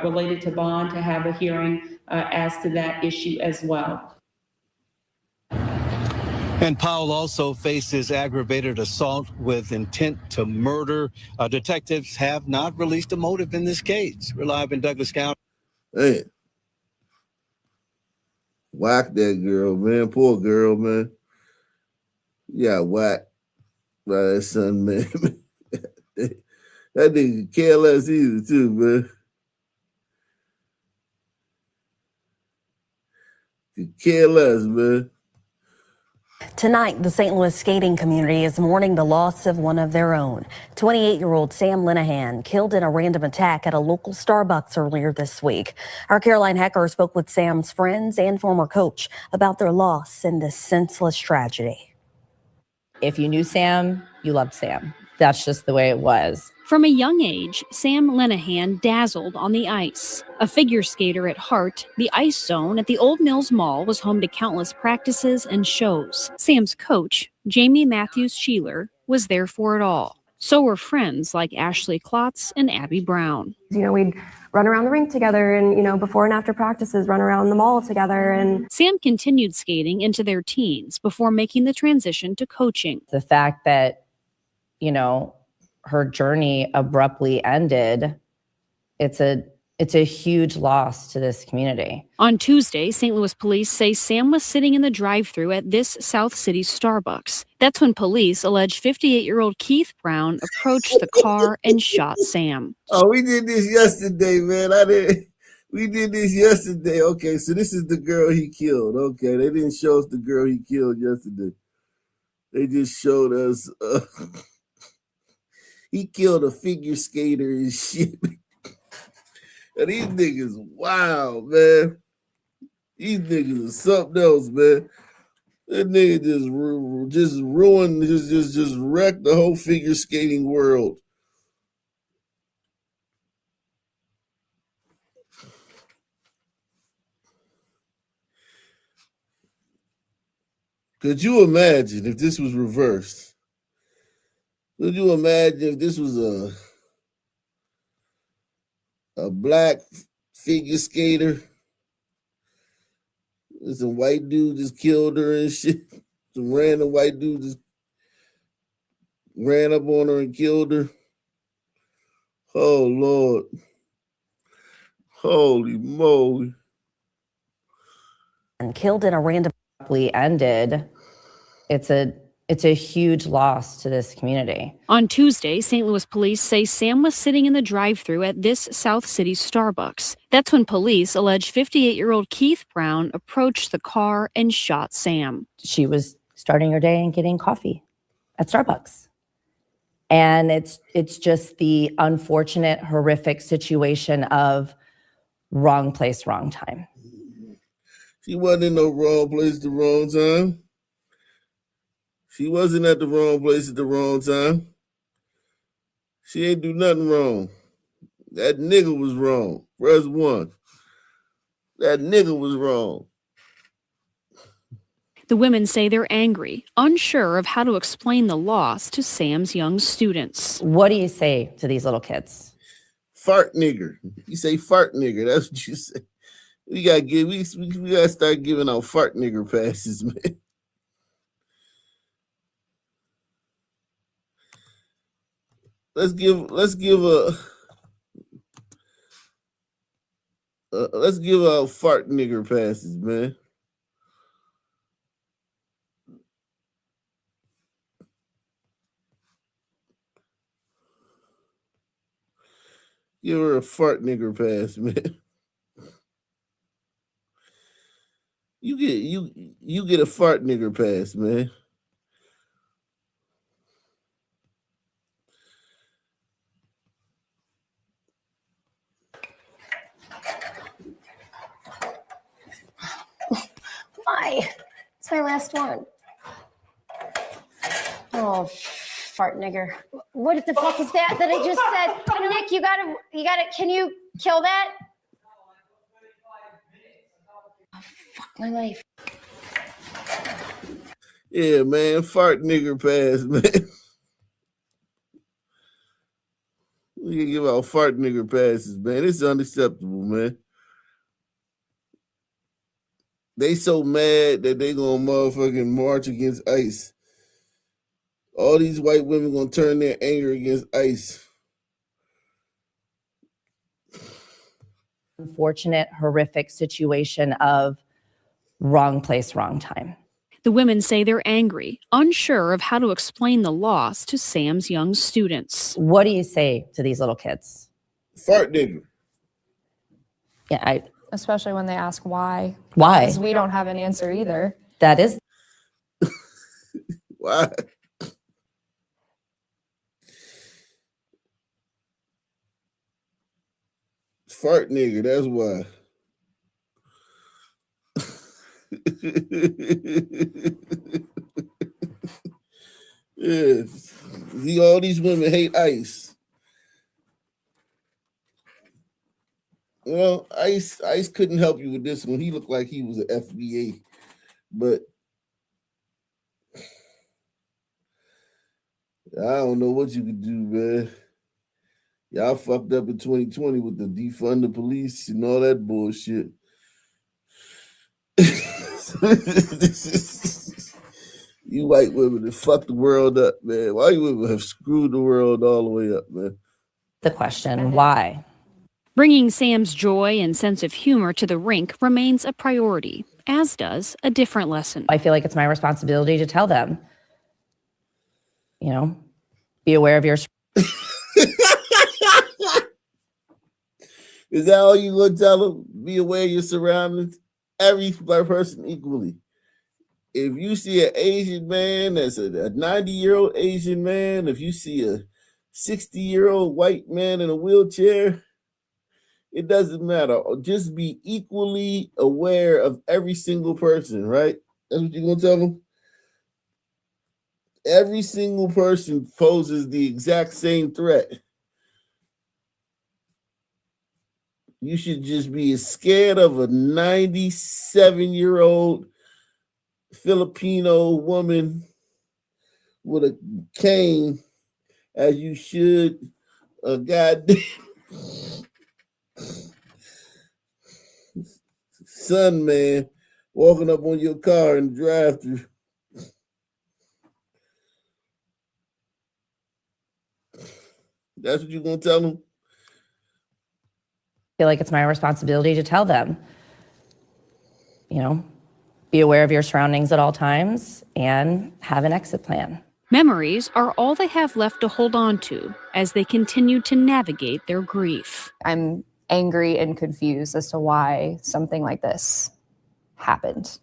related to bond, to have a hearing as to that issue as well. And Powell also faces aggravated assault with intent to murder. Detectives have not released a motive in this case. We're live in Douglas County. Hey, whack that girl, man. Poor girl, man. Yeah, whack by that son, man. That nigga care less either, too, man. Could care less, man. Tonight, the St. Louis skating community is mourning the loss of one of their own. 28-year-old Sam Linehan killed in a random attack at a local Starbucks earlier this week. Our Caroline Hecker spoke with Sam's friends and former coach about their loss in this senseless tragedy. If you knew Sam, you loved Sam. That's just the way it was. From a young age, Sam Linehan dazzled on the ice. A figure skater at heart, the Ice Zone at the Old Mills Mall was home to countless practices and shows. Sam's coach, Jamie Matthews-Sheeler, was there for it all. So were friends like Ashley Klotz and Abby Brown. We'd run around the rink together and, before and after practices, run around the mall together. And Sam continued skating into their teens before making the transition to coaching. The fact that, her journey abruptly ended, it's a it's a huge loss to this community. On Tuesday, St. Louis police say Sam was sitting in the drive-thru at this South City Starbucks. That's when police allege 58-year-old Keith Brown approached the car and shot Sam. Oh, we did this yesterday, man. We did this yesterday. Okay, so this is the girl he killed. Okay, they didn't show us the girl he killed yesterday. They just showed us he killed a figure skater and shit. And these niggas, wow, man. These niggas are something else, man. That nigga just ruined, just wrecked the whole figure skating world. Could you imagine if this was reversed? Could you imagine if this was a black figure skater? Some white dude just killed her and shit. Some random white dude just ran up on her and killed her. Oh, Lord. Holy moly. And killed in a random Ended. It's a huge loss to this community. On Tuesday, St. Louis police say Sam was sitting in the drive-thru at this South City Starbucks. That's when police allege 58-year-old Keith Brown approached the car and shot Sam. She was starting her day and getting coffee at Starbucks. And it's just the unfortunate, horrific situation of wrong place, wrong time. She wasn't in no wrong place at the wrong time. She wasn't at the wrong place at the wrong time. She ain't do nothing wrong. That nigga was wrong. Press 1. That nigga was wrong. The women say they're angry, unsure of how to explain the loss to Sam's young students. What do you say to these little kids? Fart nigger. You say fart nigger. That's what you say. We gotta start giving out fart nigger passes, man. Let's give out fart nigger passes, man. Give her a fart nigger pass, man. You get a fart nigger pass, man. Why? It's my last one. Oh, fart nigger. What the fuck is that I just said? Nick, you gotta, can you kill that? Oh, fuck my life. Yeah, man, fart nigger pass, man. We can give out fart nigger passes, man. It's unacceptable, man. They so mad that they gonna motherfucking march against ICE. All these white women gonna turn their anger against ICE. Unfortunate, horrific situation of wrong place, wrong time. The women say they're angry, unsure of how to explain the loss to Sam's young students. What do you say to these little kids? Fart nigger. Yeah, especially when they ask why. Why? Because we don't have an answer either. That is. Why? Fart nigger, that's why. Yeah. See, all these women hate ICE. Well, ICE couldn't help you with this one. He looked like he was an FBA, but I don't know what you could do, man. Y'all fucked up in 2020 with the defund the police and all that bullshit. You white women that fucked the world up, man. White women have screwed the world all the way up, man. The question, why? Bringing Sam's joy and sense of humor to the rink remains a priority, as does a different lesson. I feel like it's my responsibility to tell them, be aware of your. Is that all you gonna tell them? Be aware of your surroundings. Every black person equally. If you see an Asian man that's a 90-year-old Asian man, if you see a 60-year-old white man in a wheelchair, it doesn't matter. Just be equally aware of every single person, right? That's what you're gonna tell them? Every single person poses the exact same threat. You should just be as scared of a 97-year-old Filipino woman with a cane as you should a goddamn son, man, walking up on your car in the drive-thru. That's what you're gonna tell them? I feel like it's my responsibility to tell them, be aware of your surroundings at all times and have an exit plan. Memories are all they have left to hold on to as they continue to navigate their grief. I'm angry and confused as to why something like this happened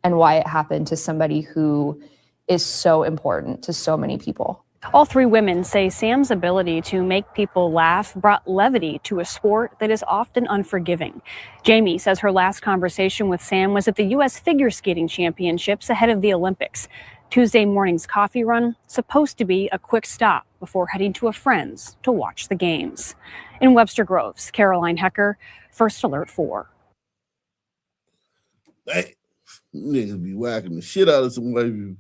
and why it happened to somebody who is so important to so many people. All three women say Sam's ability to make people laugh brought levity to a sport that is often unforgiving. Jamie says her last conversation with Sam was at the U.S. Figure Skating Championships ahead of the Olympics. Tuesday morning's coffee run supposed to be a quick stop before heading to a friend's to watch the games. In Webster Groves, Caroline Hecker, First Alert 4. Hey, niggas be whacking the shit out of some white people.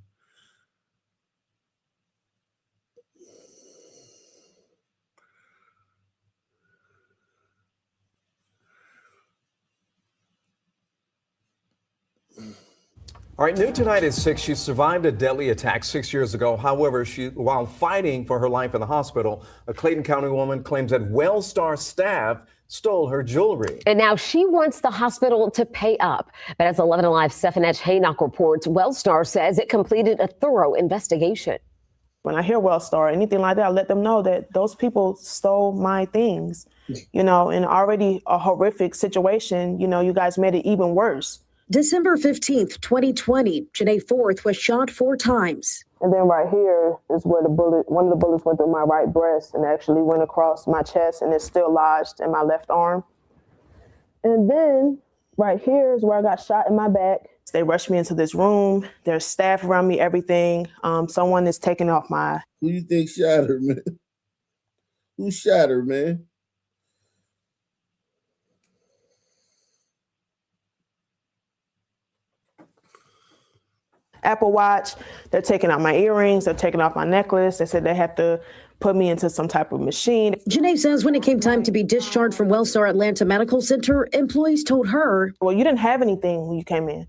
All right, new tonight at 6, she survived a deadly attack 6 years ago. However, while fighting for her life in the hospital, a Clayton County woman claims that Wellstar staff stole her jewelry. And now she wants the hospital to pay up. But as 11 Alive's Stephanette Haynock reports, Wellstar says it completed a thorough investigation. When I hear Wellstar, anything like that, I let them know that those people stole my things, in already a horrific situation, you guys made it even worse. December 15th, 2020, Janae Forth was shot 4 times. And then right here is where one of the bullets went through my right breast and actually went across my chest, and it's still lodged in my left arm. And then right here is where I got shot in my back. They rushed me into this room. There's staff around me, everything. Someone is taking off my... Who you think shot her, man? Who shot her, man? Apple Watch. They're taking out my earrings. They're taking off my necklace. They said they have to put me into some type of machine. Janae says when it came time to be discharged from Wellstar Atlanta Medical Center, employees told her, "Well, you didn't have anything when you came in."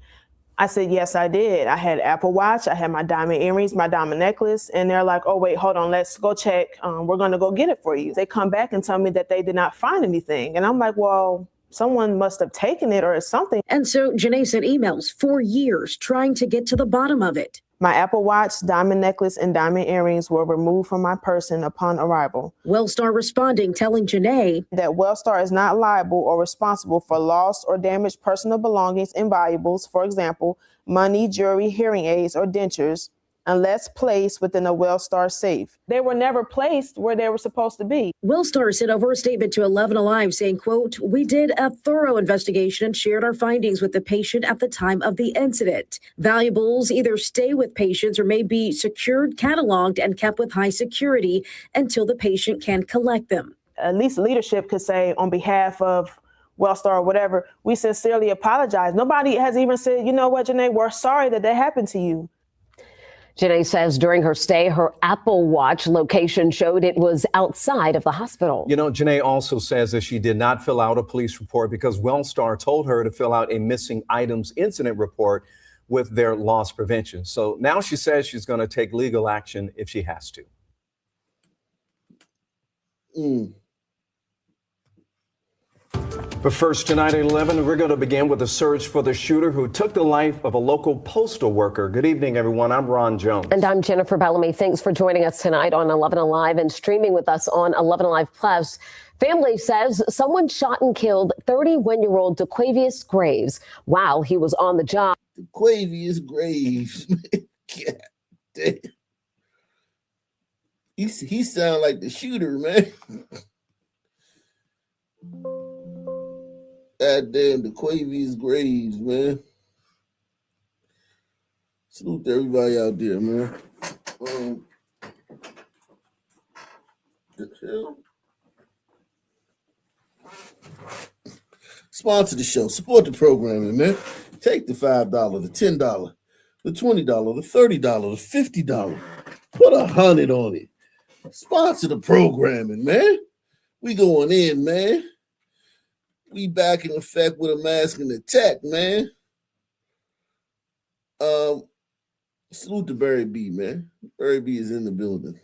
I said, "Yes, I did. I had Apple Watch. I had my diamond earrings, my diamond necklace." And they're like, "Oh, wait, hold on. Let's go check. We're going to go get it for you." They come back and tell me that they did not find anything. And I'm like, well, someone must have taken it or something. And so Janae sent emails for years trying to get to the bottom of it. My Apple Watch, diamond necklace, and diamond earrings were removed from my person upon arrival. Wellstar responding, telling Janae that Wellstar is not liable or responsible for lost or damaged personal belongings and valuables, for example, money, jewelry, hearing aids, or dentures, unless placed within a Wellstar safe. They were never placed where they were supposed to be. Wellstar sent over a statement to 11 Alive saying, quote, "We did a thorough investigation and shared our findings with the patient at the time of the incident. Valuables either stay with patients or may be secured, cataloged, and kept with high security until the patient can collect them." At least leadership could say on behalf of Wellstar or whatever, we sincerely apologize. Nobody has even said, "You know what, Janae, we're sorry that happened to you." Janae says during her stay, her Apple Watch location showed it was outside of the hospital. Janae also says that she did not fill out a police report because Wellstar told her to fill out a missing items incident report with their loss prevention. So now she says she's going to take legal action if she has to. But first, tonight at 11, we're going to begin with a search for the shooter who took the life of a local postal worker. Good evening, everyone. I'm Ron Jones. And I'm Jennifer Bellamy. Thanks for joining us tonight on 11 Alive and streaming with us on 11 Alive Plus. Family says someone shot and killed 31-year-old DeQuavius Graves while he was on the job. DeQuavius Graves. God damn. He sound like the shooter, man. God damn, DeQuavius Graves, man. Salute to everybody out there, man. The hell? Sponsor the show. Support the programming, man. Take the $5, the $10, the $20, the $30, the $50. Put $100 on it. Sponsor the programming, man. We going in, man. We back in effect with a mask and attack, man. Salute to Barry B, man. Barry B is in the building.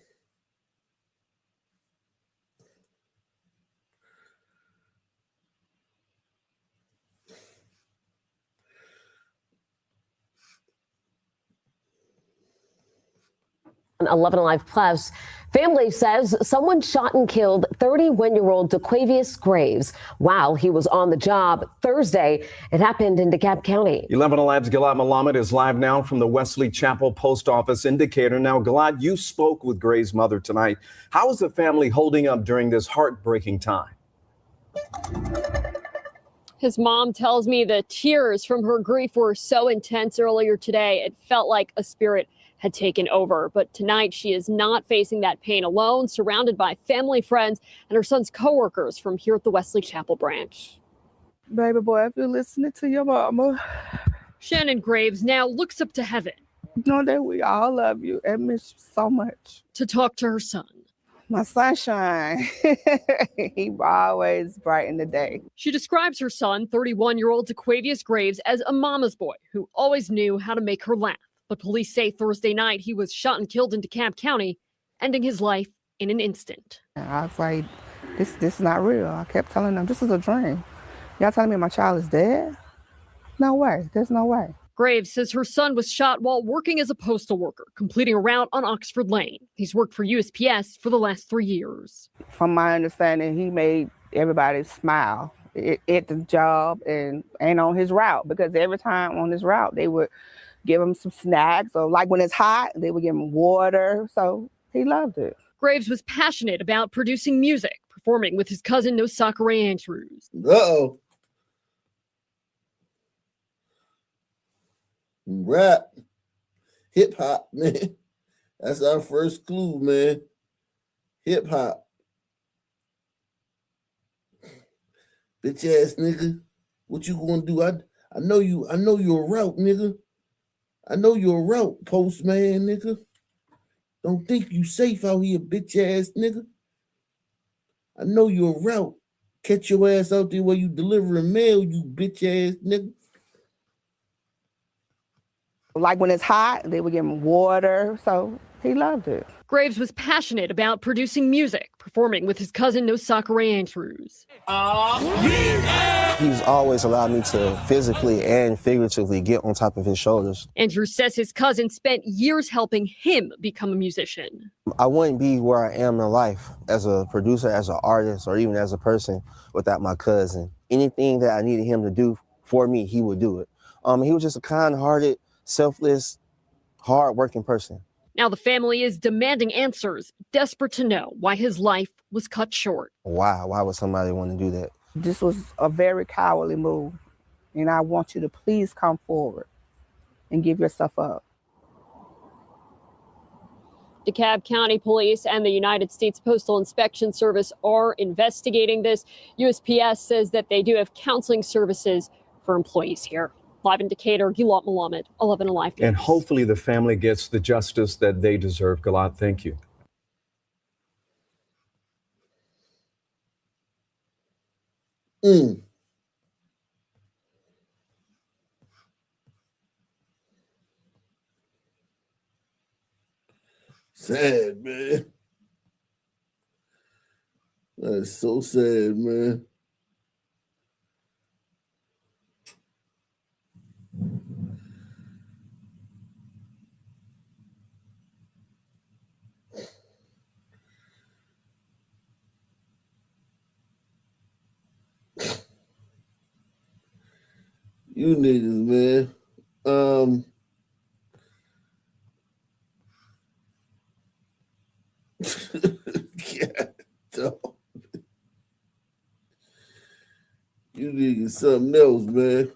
On 11 Alive Plus, family says someone shot and killed 31-year-old DeQuavius Graves while he was on the job Thursday. It happened in DeKalb County. 11 Alive's Gilad Malamed is live now from the Wesley Chapel Post Office Indicator. Now, Gilad, you spoke with Graves' mother tonight. How is the family holding up during this heartbreaking time? His mom tells me the tears from her grief were so intense earlier today. It felt like a spirit had taken over. But tonight, she is not facing that pain alone, surrounded by family, friends, and her son's coworkers from here at the Wesley Chapel branch. Baby boy, if you're listening to your mama, Shannon Graves now looks up to heaven. Know that we all love you and miss you so much. To talk to her son. My sunshine. He always brighten the day. She describes her son, 31-year-old DeQuavius Graves, as a mama's boy who always knew how to make her laugh. But police say Thursday night he was shot and killed in DeKalb County, ending his life in an instant. I was like, this is not real. I kept telling them, this is a dream. Y'all telling me my child is dead? No way. There's no way. Graves says her son was shot while working as a postal worker, completing a route on Oxford Lane. He's worked for USPS for the last 3 years. From my understanding, he made everybody smile at the job and on his route, because every time on his route, they would give him some snacks, or like when it's hot, they would give him water. So he loved it. Graves was passionate about producing music, performing with his cousin Nosakere Andrews. Uh-oh. Rap. Hip hop, man. That's our first clue, man. Hip hop. Bitch ass nigga. What you gonna do? I know you're a route, nigga. I know you're a route, postman, nigga. Don't think you safe out here, bitch ass nigga. I know you're a route. Catch your ass out there while you delivering mail, you bitch ass nigga. Like when it's hot, they would give him water. So he loved it. Graves was passionate about producing music, performing with his cousin Nosakere Andrews. He's always allowed me to physically and figuratively get on top of his shoulders. Andrews says his cousin spent years helping him become a musician. I wouldn't be where I am in life as a producer, as an artist, or even as a person without my cousin. Anything that I needed him to do for me, he would do it. He was just a kind-hearted, selfless, hard-working person. Now the family is demanding answers, desperate to know why his life was cut short. Why? Why would somebody want to do that? This was a very cowardly move, and I want you to please come forward and give yourself up. DeKalb County Police and the United States Postal Inspection Service are investigating this. USPS says that they do have counseling services for employees here. Live in Decatur, Gilad Malamed, 11 Alive. And hopefully the family gets the justice that they deserve. Gilad, thank you. Sad, man. That is so sad, man. You niggas, man. God, dog. You niggas something else, man.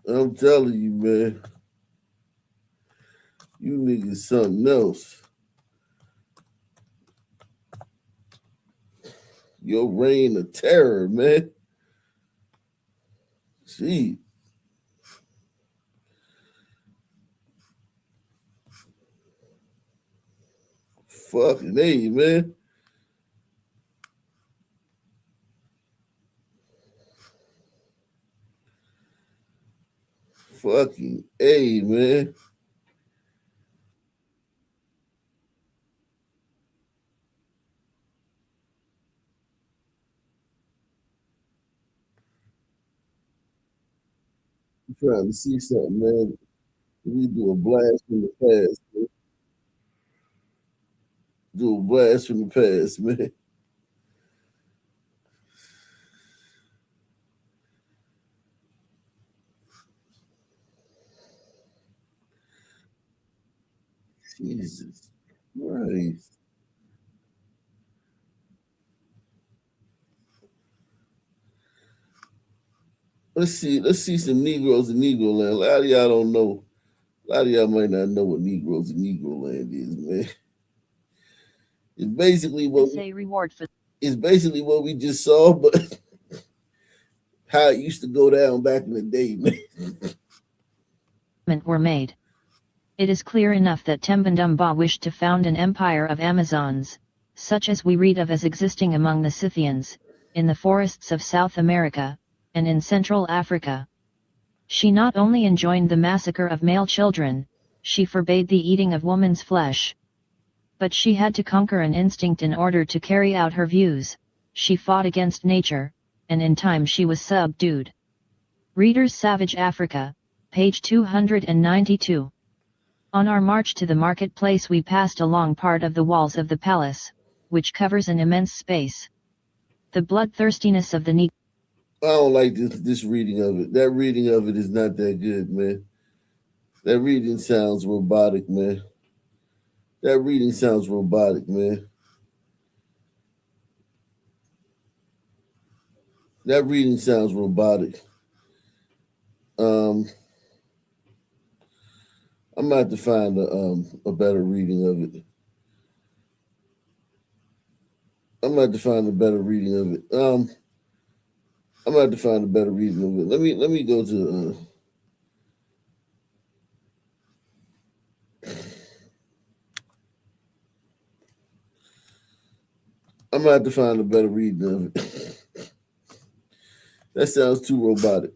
I'm telling you, man. You niggas something else. Your reign of terror, man. Gee. Fucking A, man. Fucking A, man. I'm trying to see something, man. We do a blast from the past, man. Do a blast from the past, man. Jesus Christ. Let's see some Negroes in Negro land. A lot of y'all don't know. A lot of y'all might not know what Negroes in Negro land is, man. It's basically what it's basically what we just saw, but how it used to go down back in the day, man. Were made. It is clear enough that Tembandumba wished to found an empire of Amazons, such as we read of as existing among the Scythians, in the forests of South America, and in Central Africa. She not only enjoined the massacre of male children, she forbade the eating of woman's flesh. But she had to conquer an instinct in order to carry out her views. She fought against nature, and in time she was subdued. Reader's Savage Africa, page 292. On our march to the marketplace we passed along part of the walls of the palace, which covers an immense space. The bloodthirstiness of the Negro. I don't like this reading of it. That reading of it is not that good, man. That reading sounds robotic, man. That reading sounds robotic, man. That reading sounds robotic. I'm gonna have to find a better reading of it. I'm gonna have to find a better reading of it. I'm gonna have to find a better reading of it. Let me go to I'm gonna have to find a better reading of it. That sounds too robotic.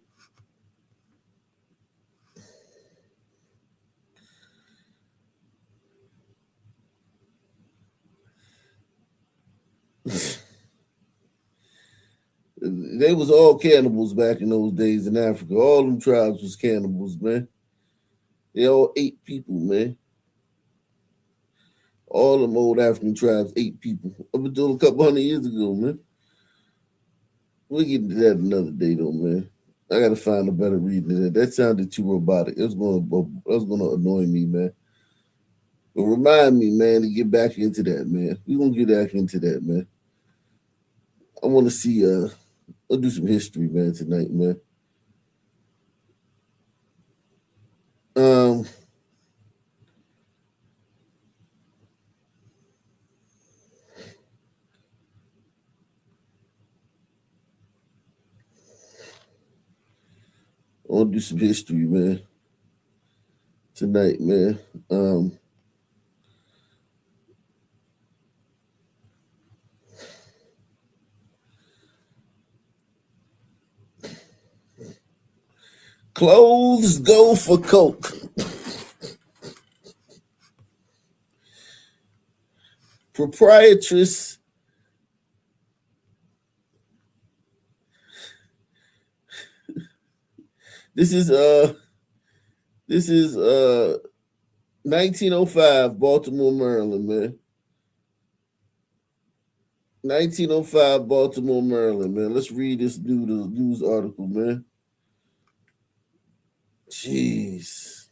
They was all cannibals back in those days in Africa. All them tribes was cannibals, man. They all ate people, man. All them old African tribes ate people. Up until a couple hundred years ago, man. We'll get into that another day, though, man. I gotta find a better reading of that. That sounded too robotic. It was gonna annoy me, man. But remind me, man, to get back into that, man. We're gonna get back into that, man. I wanna see I'll do some history, man, tonight, man. I want to do some history, man. Tonight, man. Clothes go for coke. Proprietress. This is 1905, Baltimore, Maryland, man. 1905, Baltimore, Maryland, man. Let's read this news article, man. Jeez.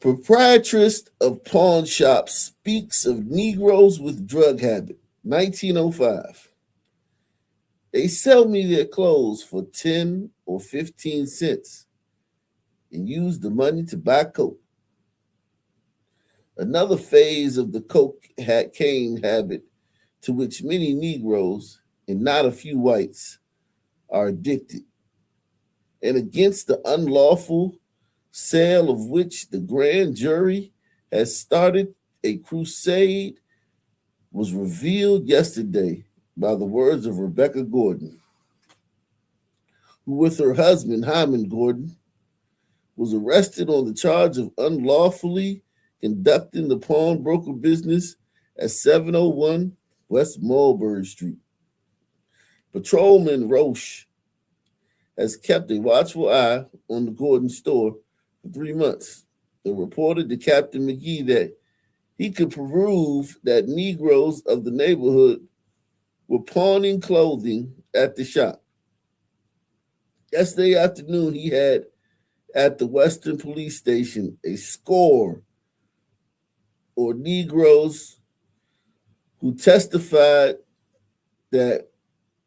Proprietress of pawn shop speaks of Negroes with drug habit. 1905. They sell me their clothes for 10 or 15 cents and use the money to buy coke. Another phase of the cocaine habit to which many Negroes, and not a few whites, are addicted, and against the unlawful sale of which the grand jury has started a crusade, was revealed yesterday by the words of Rebecca Gordon, who with her husband, Hyman Gordon, was arrested on the charge of unlawfully conducting the pawnbroker business at 701 West Mulberry Street. Patrolman Roche has kept a watchful eye on the Gordon store for 3 months and reported to Captain McGee that he could prove that Negroes of the neighborhood were pawning clothing at the shop. Yesterday afternoon, he had at the Western Police Station a score or Negroes who testified that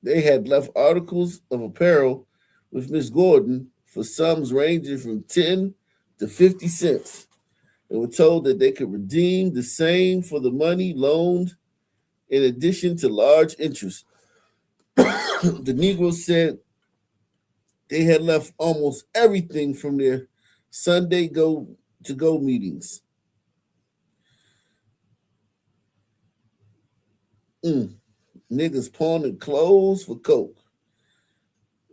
they had left articles of apparel with Miss Gordon for sums ranging from 10 to 50 cents and were told that they could redeem the same for the money loaned in addition to large interest. The Negroes said they had left almost everything from their Sunday go-to-go meetings. Niggas pawning clothes for coke.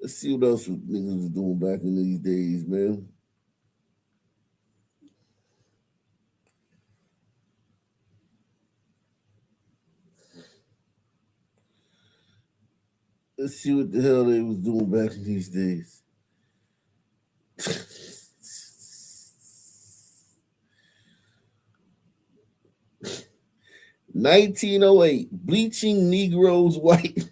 Let's see what else niggas was doing back in these days, man. Let's see what the hell they was doing back in these days. 1908, bleaching Negroes white.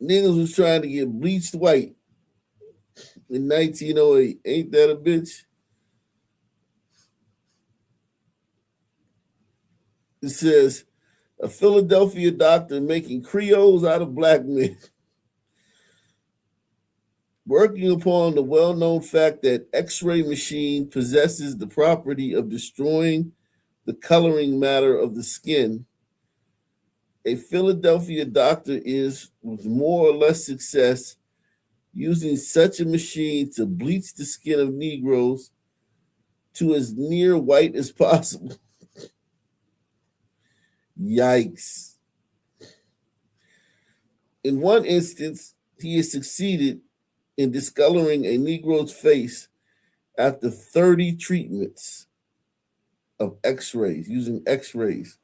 Niggas was trying to get bleached white in 1908. Ain't that a bitch? It says, a Philadelphia doctor making Creoles out of black men. Working upon the well-known fact that X-ray machine possesses the property of destroying the coloring matter of the skin, a Philadelphia doctor is, with more or less success, using such a machine to bleach the skin of Negroes to as near white as possible. Yikes. In one instance, he has succeeded in discoloring a Negro's face after 30 treatments of X-rays, using X-rays.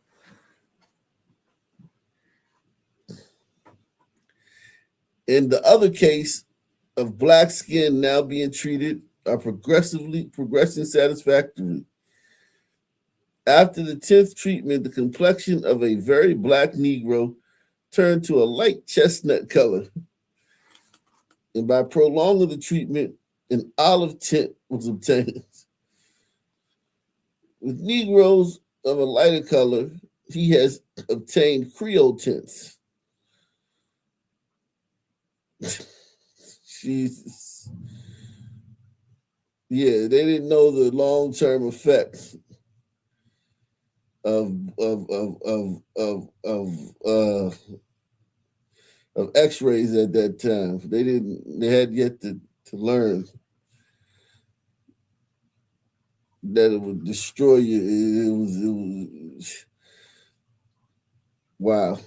In the other case of black skin now being treated are progressing satisfactorily. After the 10th treatment, the complexion of a very black Negro turned to a light chestnut color. And by prolonging the treatment, an olive tint was obtained. With Negroes of a lighter color, he has obtained Creole tints. Jesus. Yeah, they didn't know the long-term effects of X-rays at that time. They had yet to learn that it would destroy you. It was wow.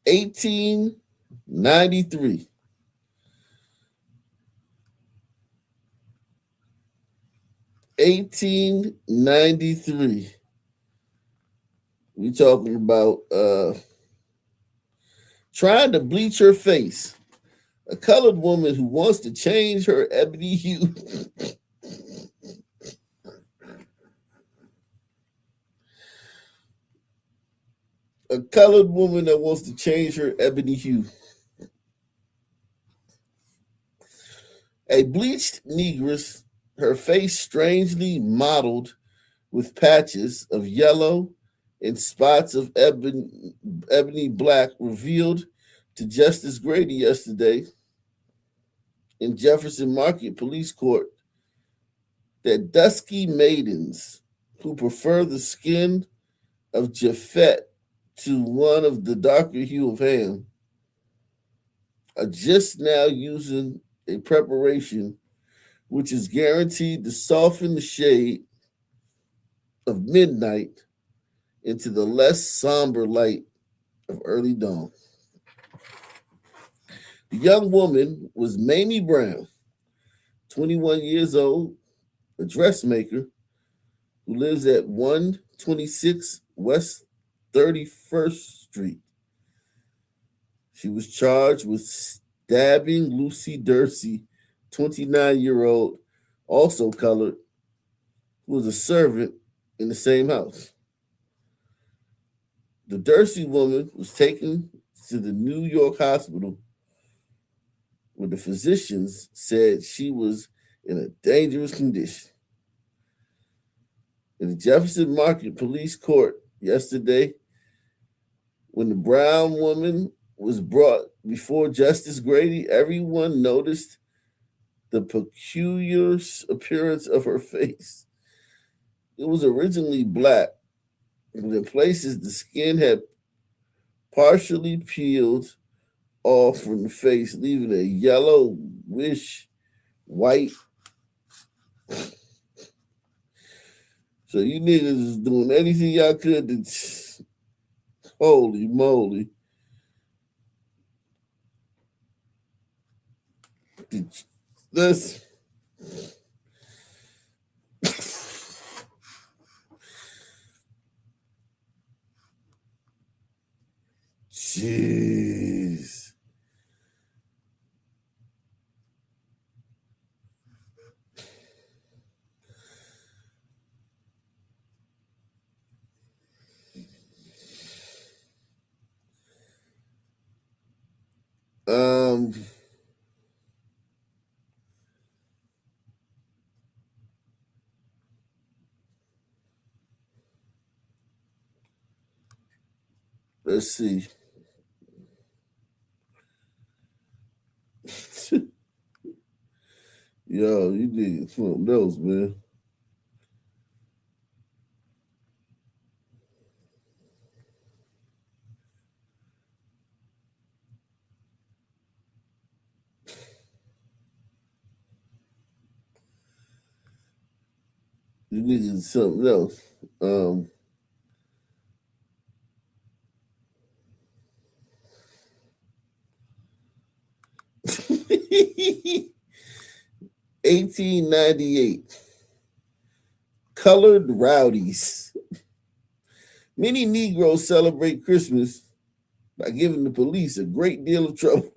1893. 1893. We talking about trying to bleach her face. A colored woman who wants to change her ebony hue. A colored woman that wants to change her ebony hue. A bleached negress, her face strangely mottled with patches of yellow and spots of ebony black, revealed to Justice Grady yesterday in Jefferson Market Police Court that dusky maidens who prefer the skin of Japhet to one of the darker hue of ham are just now using a preparation which is guaranteed to soften the shade of midnight into the less somber light of early dawn. The young woman was Mamie Brown, 21 years old, a dressmaker who lives at 126 West 31st Street. She was charged with stabbing Lucy Dursey, 29-year-old, also colored, who was a servant in the same house. The Dursey woman was taken to the New York hospital where the physicians said she was in a dangerous condition. In the Jefferson Market Police Court yesterday, when the brown woman was brought before Justice Grady, everyone noticed the peculiar appearance of her face. It was originally black, but in places the skin had partially peeled off from the face, leaving a yellowish white. So you niggas is doing anything y'all could to, holy moly. This. Jeez. Let's see. Yo, you need something else, man. You needed something else. 1898. Colored rowdies. Many Negroes celebrate Christmas by giving the police a great deal of trouble.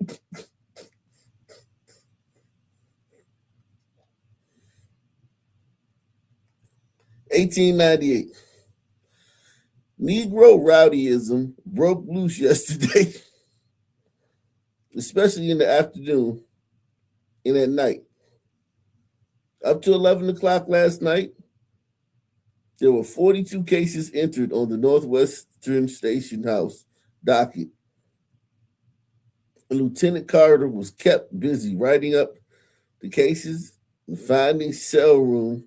(1898) Negro rowdyism broke loose yesterday, especially in the afternoon and at night. Up to 11 o'clock last night, there were 42 cases entered on the Northwestern Station House docket. And Lieutenant Carter was kept busy writing up the cases and finding cell room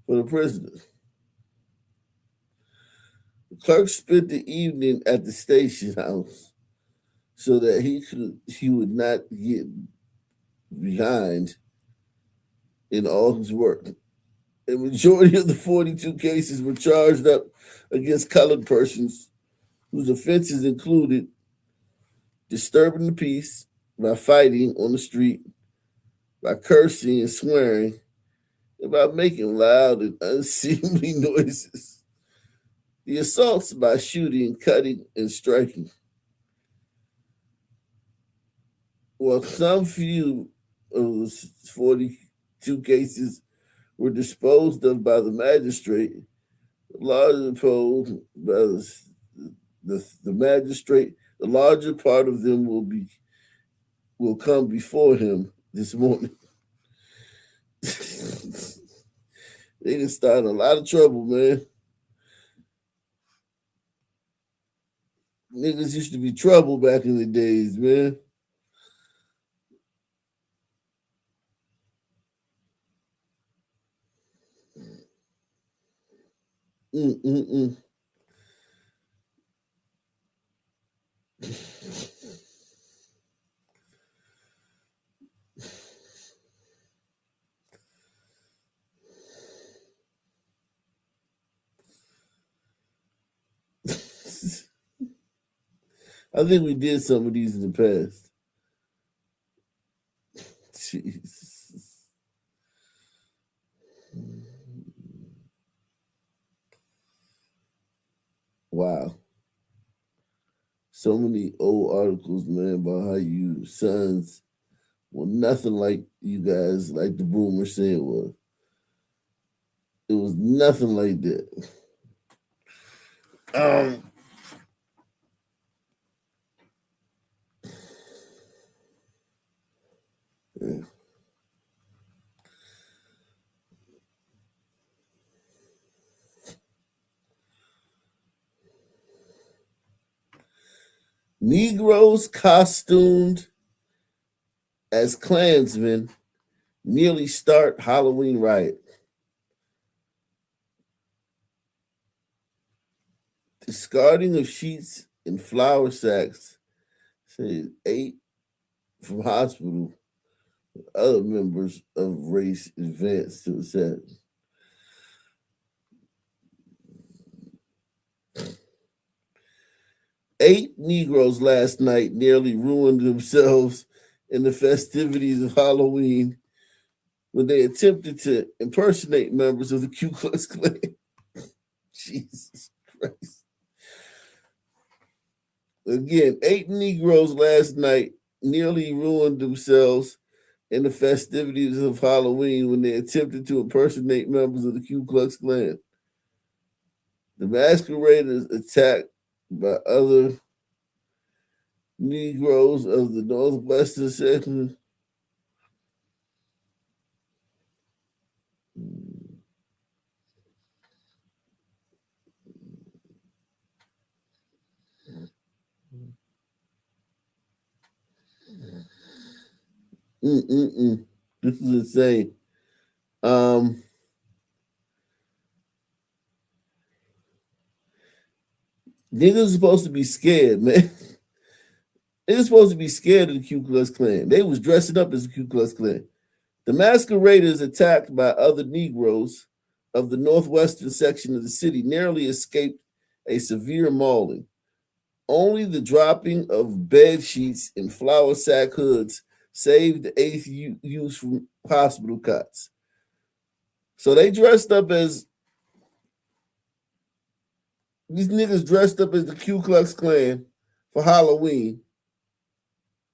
for the prisoners. The clerk spent the evening at the station house so that he would not get behind in all his work. A majority of the 42 cases were charged up against colored persons whose offenses included disturbing the peace by fighting on the street, by cursing and swearing, about making loud and unseemly noises. The assaults by shooting, cutting, and striking. Well, some few of the 42 cases were disposed of by the magistrate, larger opposed by the magistrate. The larger part of them will come before him this morning. They done started a lot of trouble, man. Niggas used to be trouble back in the days, man. Mm-mm-mm. I think we did some of these in the past. Jesus. Wow. So many old articles, man, about how you sons were nothing like you guys, like the boomer said was. It was nothing like that. Yeah. Negroes costumed as Klansmen nearly start Halloween riot. Discarding of sheets and flour sacks, say 8 from hospital. Other members of race advanced to the set. Eight Negroes last night nearly ruined themselves in the festivities of Halloween when they attempted to impersonate members of the Ku Klux Klan. Jesus Christ. Again, 8 Negroes last night nearly ruined themselves in the festivities of Halloween when they attempted to impersonate members of the Ku Klux Klan. The masqueraders attacked by other Negroes of the Northwestern section. This is insane. Niggas are supposed to be scared, man. They're supposed to be scared of the Ku Klux Klan. They was dressing up as the Ku Klux Klan. The masqueraders attacked by other Negroes of the northwestern section of the city narrowly escaped a severe mauling. Only the dropping of bed sheets and flour sack hoods saved the 8th youth from hospital cots. So they dressed up as these niggas dressed up as the Ku Klux Klan for Halloween.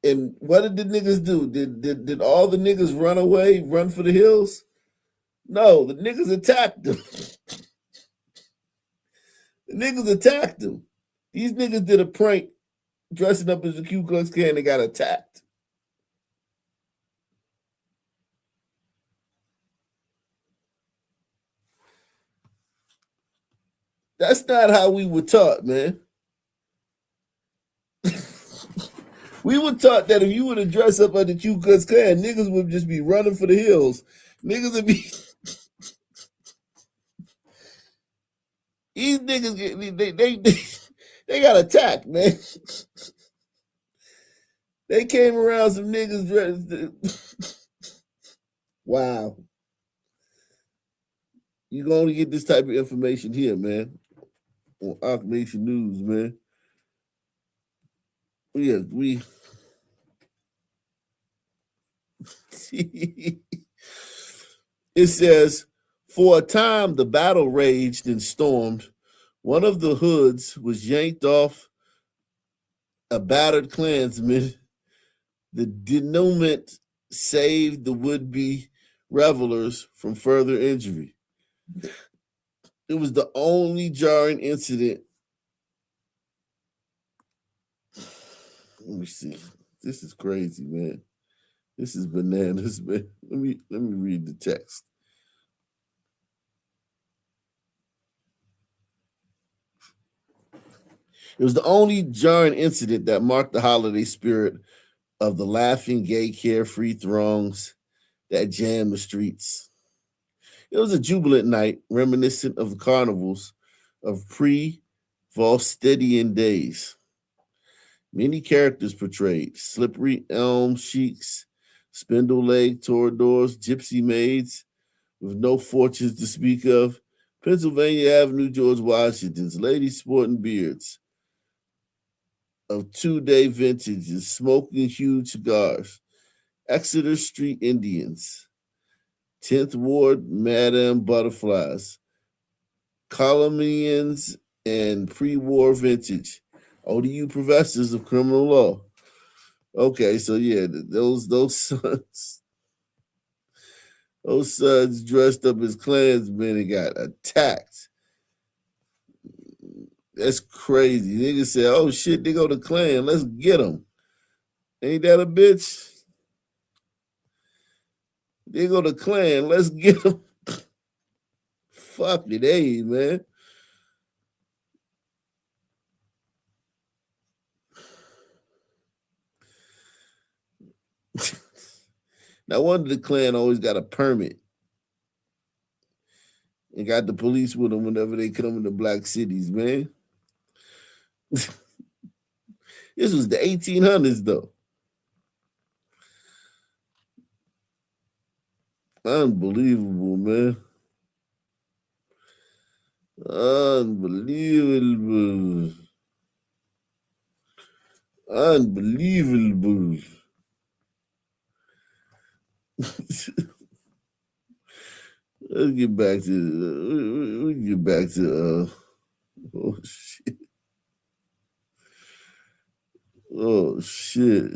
And what did the niggas do? Did all the niggas run away, run for the hills? No, the niggas attacked them. The niggas attacked them. These niggas did a prank dressing up as the Ku Klux Klan and they got attacked. That's not how we were taught, man. We were taught that if you were to dress up like the Ku Klux Klan, niggas would just be running for the hills. Niggas would be... These niggas, they got attacked, man. They came around some niggas dressed... Wow. You're going to get this type of information here, man. On Arc Nation News, man. Yeah, we... It says, for a time, the battle raged and stormed. One of the hoods was yanked off a battered Klansman. The denouement saved the would-be revelers from further injury. It was the only jarring incident. Let me see. This is crazy, man. This is bananas, man. Let me read the text. It was the only jarring incident that marked the holiday spirit of the laughing, gay, carefree throngs that jammed the streets. It was a jubilant night, reminiscent of the carnivals of pre-Volstedian days. Many characters portrayed: slippery elm sheiks, spindle-legged toreadors, gypsy maids with no fortunes to speak of, Pennsylvania Avenue George Washingtons, ladies sporting beards of two-day vintages, smoking huge cigars, Exeter Street Indians, 10th Ward Madame Butterflies, Columnians, and pre-war vintage, ODU professors of criminal law. Okay, so yeah, those sons dressed up as Klansmen and got attacked. That's crazy. Niggas said, oh shit, they go to Klan, let's get them. Ain't that a bitch? They go to Klan, let's get them. Fuck it, hey, man. Now, wonder the Klan always got a permit and got the police with them whenever they come into black cities, man. This was the 1800s, though. Unbelievable, man. Unbelievable. Unbelievable. Let's get back to oh shit. Oh shit.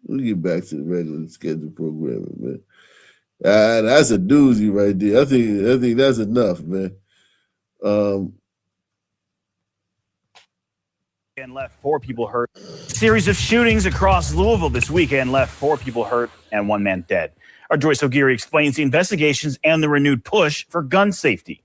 Let me get back to the regular scheduled programming, man. That's a doozy right there. I think that's enough, man. And left 4 people hurt. Series of shootings across Louisville this weekend left 4 people hurt and 1 man dead. Our Joyce O'Geary explains the investigations and the renewed push for gun safety.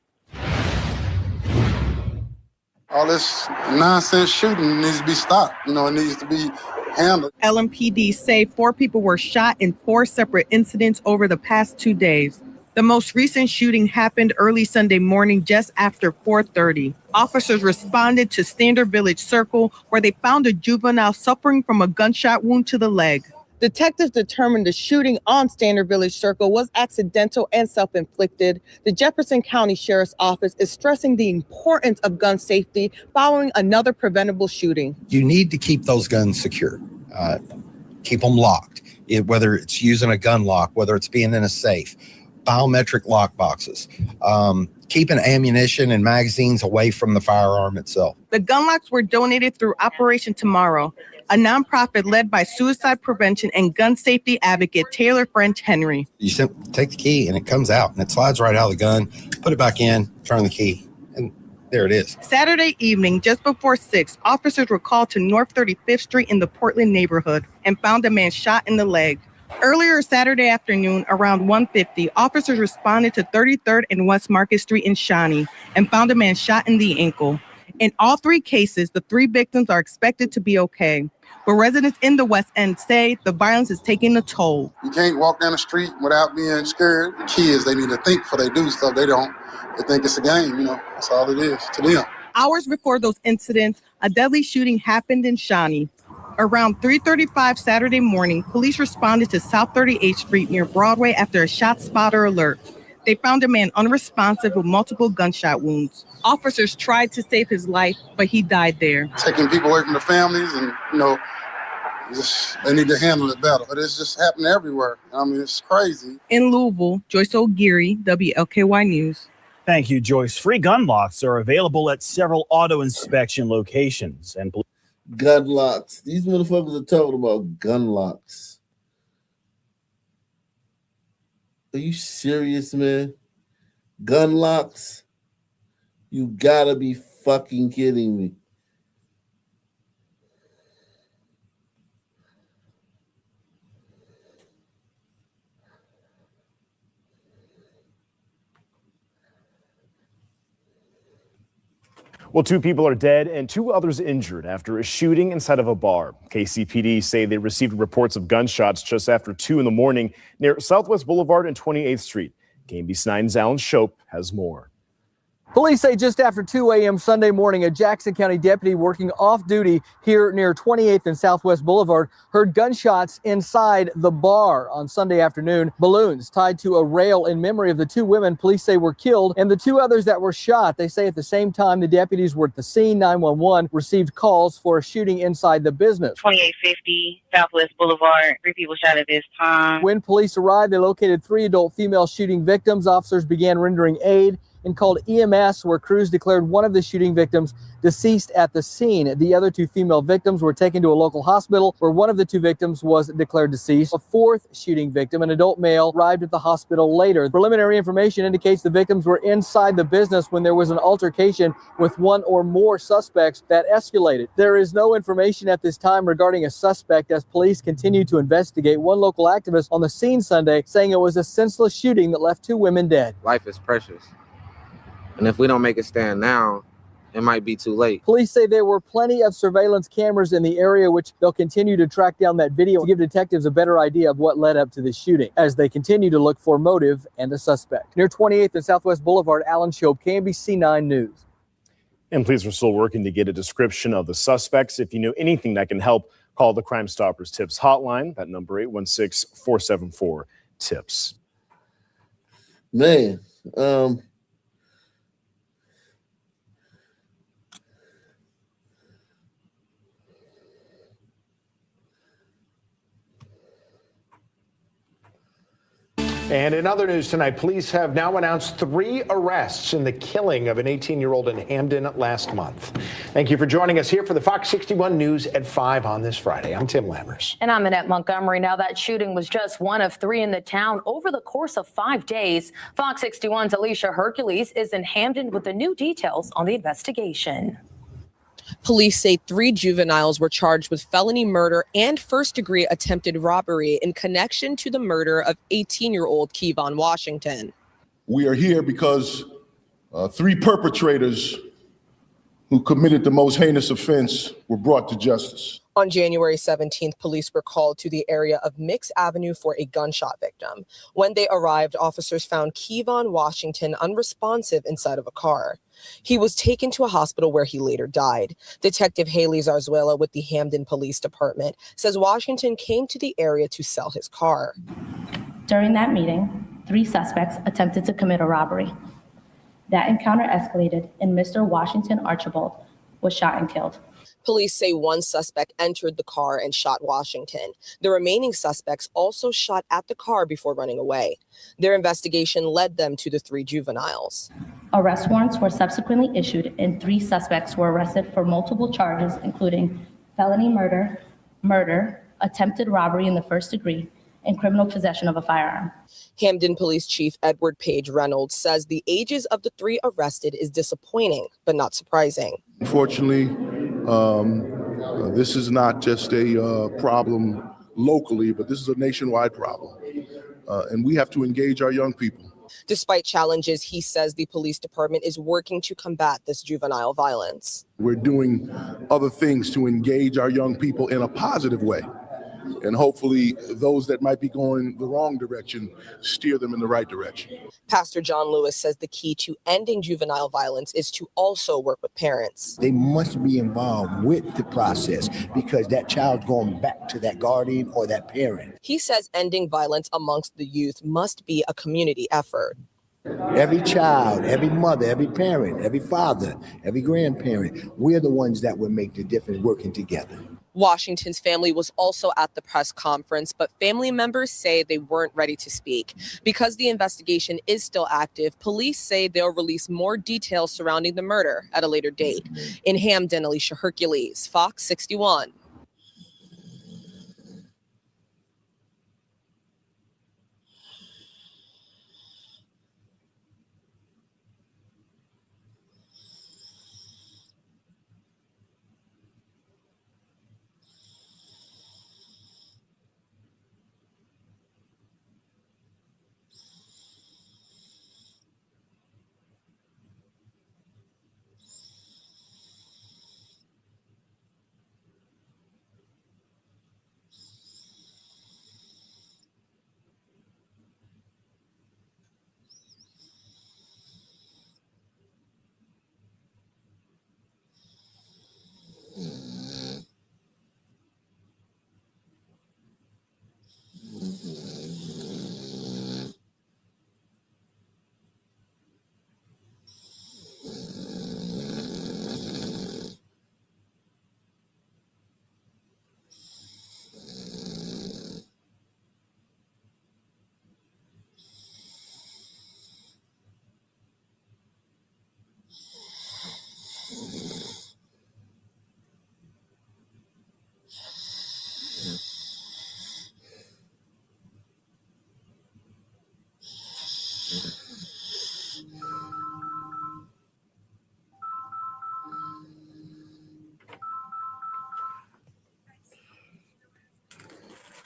All this nonsense shooting needs to be stopped. You know, it needs to be handled. LMPD say 4 people were shot in 4 separate incidents over the past 2 days. The most recent shooting happened early Sunday morning just after 4:30. Officers responded to Standard Village Circle, where they found a juvenile suffering from a gunshot wound to the leg. Detectives determined the shooting on Standard Village Circle was accidental and self-inflicted. The Jefferson County Sheriff's Office is stressing the importance of gun safety following another preventable shooting. You need to keep those guns secure. Keep them locked, whether it's using a gun lock, whether it's being in a safe, biometric lock boxes, keeping ammunition and magazines away from the firearm itself. The gun locks were donated through Operation Tomorrow, a nonprofit led by suicide prevention and gun safety advocate Taylor French Henry. You simply take the key and it comes out and it slides right out of the gun, put it back in, turn the key, and there it is. Saturday evening, just before 6, officers were called to North 35th Street in the Portland neighborhood and found a man shot in the leg. Earlier Saturday afternoon, around 1:50, officers responded to 33rd and West Market Street in Shawnee and found a man shot in the ankle. In all 3 cases, the 3 victims are expected to be okay. But residents in the West End say the violence is taking a toll. You can't walk down the street without being scared. The kids, they need to think before they do stuff. They don't. They think it's a game, you know. That's all it is to them. Hours before those incidents, a deadly shooting happened in Shawnee. Around 3:35 Saturday morning, police responded to South 38th Street near Broadway after a shot spotter alert. They found a man unresponsive with multiple gunshot wounds. Officers tried to save his life, but he died there. Taking people away from their families and, you know, They need to handle it better. But it's just happening everywhere. I mean, it's crazy. In Louisville, Joyce O'Geary, WLKY News. Thank you, Joyce. Free gun locks are available at several auto inspection locations. And gun locks. These motherfuckers are talking about gun locks. Are you serious, man? Gun locks? You gotta be fucking kidding me. Well, 2 people are dead and 2 others injured after a shooting inside of a bar. KCPD say they received reports of gunshots just after 2 in the morning near Southwest Boulevard and 28th Street. KMBC 9's Alan Shope has more. Police say just after 2 a.m. Sunday morning, a Jackson County deputy working off duty here near 28th and Southwest Boulevard heard gunshots inside the bar on Sunday afternoon. Balloons tied to a rail in memory of the 2 women police say were killed and the 2 others that were shot. They say at the same time the deputies were at the scene, 911 received calls for a shooting inside the business. 2850 Southwest Boulevard, 3 people shot at this time. When police arrived, they located 3 adult female shooting victims. Officers began rendering aid and called EMS, where crews declared one of the shooting victims deceased at the scene. The other 2 female victims were taken to a local hospital where one of the 2 victims was declared deceased. A 4th shooting victim, an adult male, arrived at the hospital later. Preliminary information indicates the victims were inside the business when there was an altercation with 1 or more suspects that escalated. There is no information at this time regarding a suspect as police continue to investigate. One local activist on the scene Sunday saying it was a senseless shooting that left 2 women dead. Life is precious. And if we don't make a stand now, it might be too late. Police say there were plenty of surveillance cameras in the area, which they'll continue to track down that video to give detectives a better idea of what led up to the shooting as they continue to look for motive and a suspect. Near 28th and Southwest Boulevard, Alan Shope, KMBC 9 News. And police are still working to get a description of the suspects. If you know anything that can help, call the Crime Stoppers Tips hotline. That number 816-474-TIPS. Man, And in other news tonight, police have now announced 3 arrests in the killing of an 18-year-old in Hamden last month. Thank you for joining us here for the Fox 61 News at 5 on this Friday. I'm Tim Lammers. And I'm Annette Montgomery. Now, that shooting was just one of 3 in the town over the course of 5 days. Fox 61's Alicia Hercules is in Hamden with the new details on the investigation. Police say 3 juveniles were charged with felony murder and first-degree attempted robbery in connection to the murder of 18-year-old Kevon Washington. We are here because 3 perpetrators who committed the most heinous offense were brought to justice. On January 17th, police were called to the area of Mix Avenue for a gunshot victim. When they arrived, officers found Kevon Washington unresponsive inside of a car. He was taken to a hospital where he later died. Detective Haley Zarzuela with the Hamden Police Department says Washington came to the area to sell his car. During that meeting, 3 suspects attempted to commit a robbery. That encounter escalated and Mr. Washington Archibald was shot and killed. Police say 1 suspect entered the car and shot Washington. The remaining suspects also shot at the car before running away. Their investigation led them to the 3 juveniles. Arrest warrants were subsequently issued and 3 suspects were arrested for multiple charges, including felony murder, attempted robbery in the first degree, and criminal possession of a firearm. Hamden Police Chief Edward Page Reynolds says the ages of the 3 arrested is disappointing, but not surprising. Unfortunately, this is not just a problem locally, but this is a nationwide problem. And we have to engage our young people. Despite challenges, he says the police department is working to combat this juvenile violence. We're doing other things to engage our young people in a positive way. And hopefully those that might be going the wrong direction, steer them in the right direction. Pastor John Lewis says the key to ending juvenile violence is to also work with parents. They must be involved with the process because that child's going back to that guardian or that parent. He says ending violence amongst the youth must be a community effort. Every child, every mother, every parent, every father, every grandparent, we're the ones that will make the difference working together. Washington's family was also at the press conference, but family members say they weren't ready to speak. Because the investigation is still active, police say they'll release more details surrounding the murder at a later date. In Hamden, Alicia Hercules, Fox 61.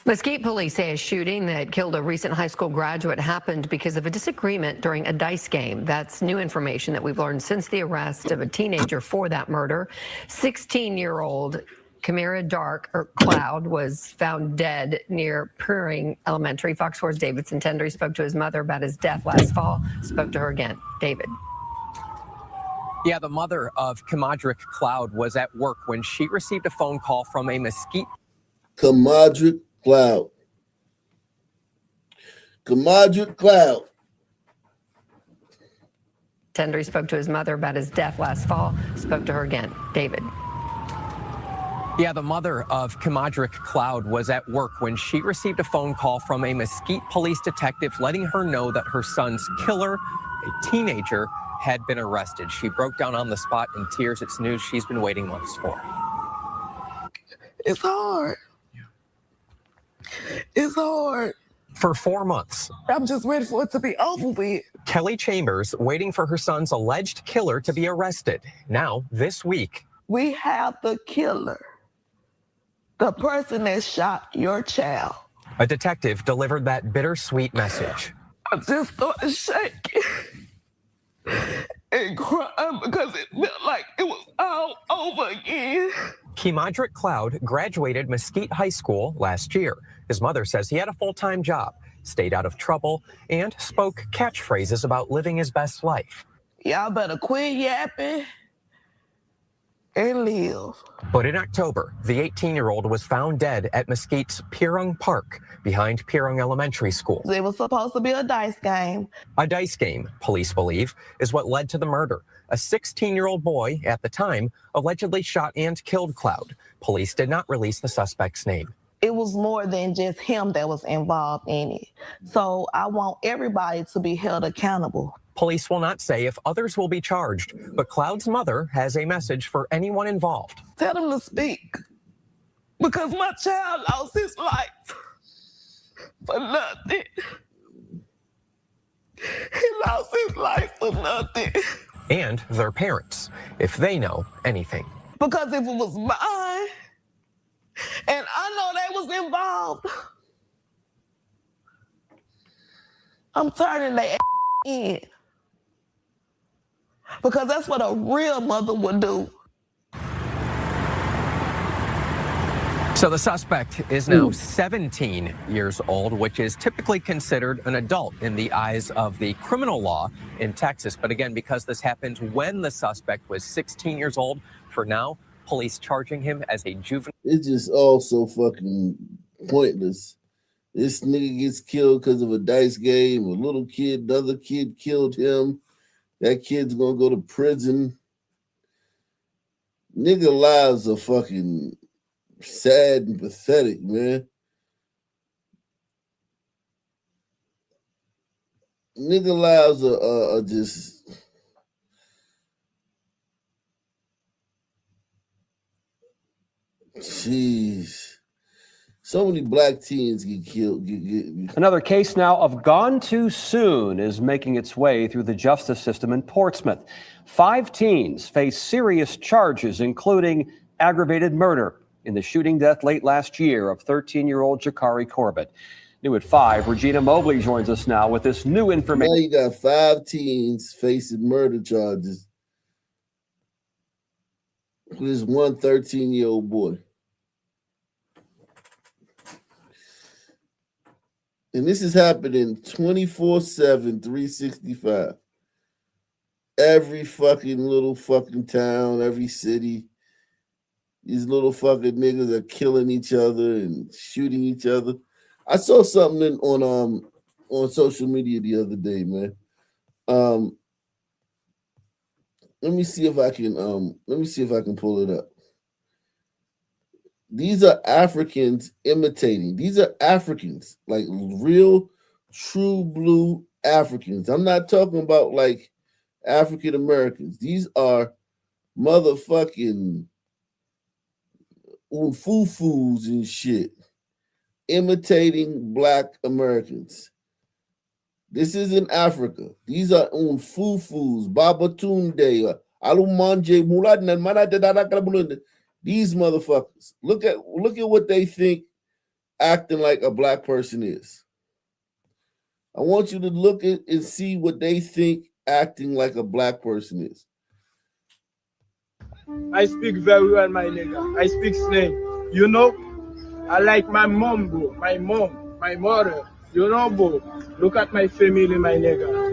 Mesquite police say a shooting that killed a recent high school graduate happened because of a disagreement during a dice game. That's new information that we've learned since the arrest of a teenager for that murder. 16-year-old Kamira Cloud was found dead near Peering Elementary. Fox 4's David Sintendry spoke to his mother about his death last fall. Spoke to her again. David. Yeah, the mother of Kamadrick Cloud was at work when she received a phone call from a Mesquite. Kamadrick Cloud. Kamadrick Cloud. Tendry spoke to his mother about his death last fall. Spoke to her again. David. Yeah, the mother of Kamadrick Cloud was at work when she received a phone call from a Mesquite police detective letting her know that her son's killer, a teenager, had been arrested. She broke down on the spot in tears. It's news she's been waiting months for. It's hard. It's hard. For 4 months, I'm just waiting for it to be over with. Kelly Chambers waiting for her son's alleged killer to be arrested. Now, this week, We have the killer, the person that shot your child. a detective delivered that bittersweet message. I just started shaking and crying because it felt like it was all over again. Kamadrick Cloud graduated Mesquite High School last year. His mother says he had a full-time job, stayed out of trouble, and spoke catchphrases about living his best life. Y'all better quit yapping and live. But in October, the 18-year-old was found dead at Mesquite's Pierung Park behind Pierung Elementary School. It was supposed to be a dice game. A dice game, police believe, is what led to the murder. A 16-year-old boy at the time allegedly shot and killed Cloud. Police did not release the suspect's name. It was more than just him that was involved in it. So I want everybody to be held accountable. Police will not say if others will be charged, but Cloud's mother has a message for anyone involved. Tell them to speak, because my child lost his life for nothing. He lost his life for nothing. And their parents, if they know anything. Because if it was mine, and I know they was involved, I'm turning their in. Because that's what a real mother would do. So the suspect is now 17 years old, which is typically considered an adult in the eyes of the criminal law in Texas. But again, because this happened when the suspect was 16 years old, for now, police charging him as a juvenile. It's just all so fucking pointless. This nigga gets killed because of a dice game. A little kid, another kid killed him. That kid's gonna go to prison. Nigga lives are fucking sad and pathetic, man. Nigga lives are just jeez. So many black teens get killed. Another case now of gone too soon is making its way through the justice system in Portsmouth. 5 teens face serious charges, including aggravated murder in the shooting death late last year of 13-year-old Jakari Corbett. New at 5, Regina Mobley joins us now with this new information. Now you got 5 teens facing murder charges with this one 13-year-old boy. And this is happening 24/7, 365. Every fucking little fucking town, every city. These little fucking niggas are killing each other and shooting each other. I saw something on social media the other day, man. Let me see if I can pull it up. These are Africans imitating. These are Africans, like real, true blue Africans. I'm not talking about like African Americans. These are motherfucking Unfufus and shit, imitating black Americans. This is in Africa. These are Unfufus, Babatunde, Alumanje, Mulad. These motherfuckers. Look at what they think acting like a black person is. I want you to look at and see what they think acting like a black person is. I speak very well, my nigga. I speak slang. You know, I like my mom, bro. My mom, my mother. You know, bro. Look at my family, my nigga.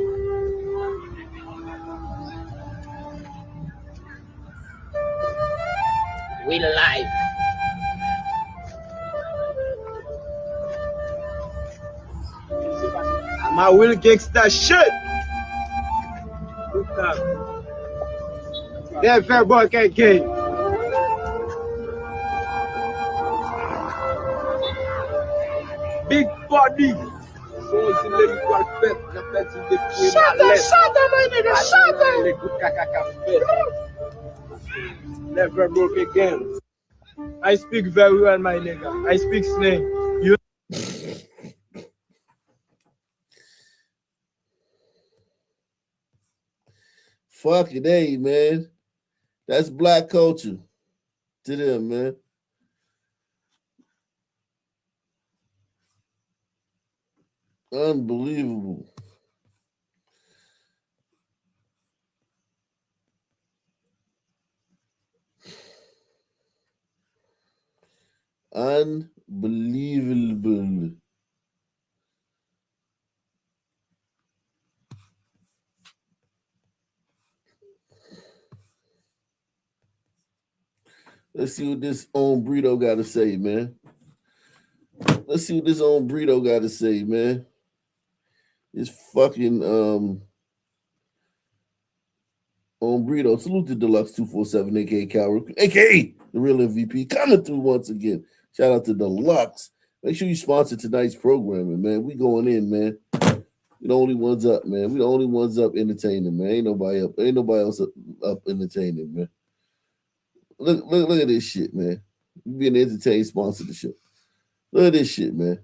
We live. I'm a real gangster shit. Look that. Yeah, fair boy, KK. Big body. Shut up, my nigga, shut up. Never broke again. I speak very well, my nigga. I speak slang. You. Fuck it, hey, man. That's black culture to them, man. Unbelievable. Unbelievable. Let's see what this Brito got to say, man. Let's see what this Brito got to say, man. This fucking Brito. Salute to Deluxe 247, aka Cal, aka the real MVP, coming through once again. Shout out to Deluxe. Make sure you sponsor tonight's programming, man. We going in, man. We the only ones up, man. We the only ones up entertaining, man. Ain't nobody else up entertaining, man. Look at this shit, man. We being entertained, sponsor the show. Look at this shit, man.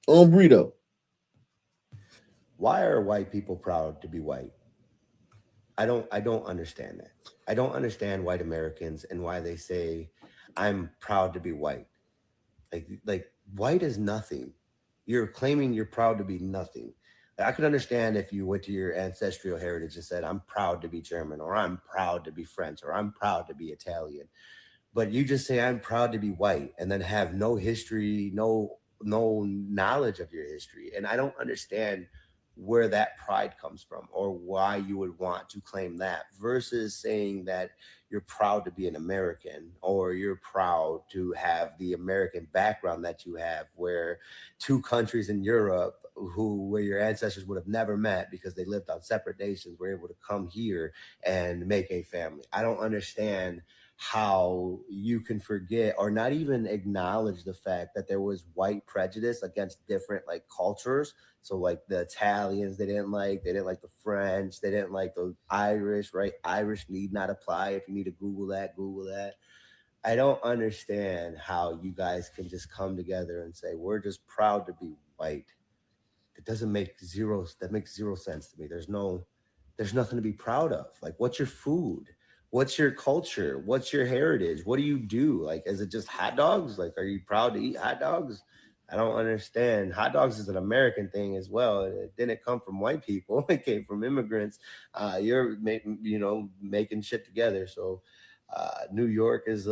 Brito. Why are white people proud to be white? I don't understand that. I don't understand white Americans and why they say I'm proud to be white. Like white is nothing. You're claiming you're proud to be nothing. I could understand if you went to your ancestral heritage and said, I'm proud to be German, or I'm proud to be French, or I'm proud to be Italian. But you just say, I'm proud to be white, and then have no history, no knowledge of your history. And I don't understand where that pride comes from, or why you would want to claim that, versus saying that you're proud to be an American, or you're proud to have the American background that you have, where 2 countries in Europe where your ancestors would have never met because they lived on separate nations were able to come here and make a family. I don't understand how you can forget or not even acknowledge the fact that there was white prejudice against different like cultures. So like the Italians, they didn't like the French, they didn't like the Irish, right? Irish need not apply. If you need to Google that. I don't understand how you guys can just come together and say, we're just proud to be white. That makes zero sense to me. There's nothing to be proud of. Like, what's your food? What's your culture? What's your heritage? What do you do? Like, is it just hot dogs? Like, are you proud to eat hot dogs? I don't understand. Hot dogs is an American thing as well. It didn't come from white people. It came from immigrants. You're making shit together. So New York is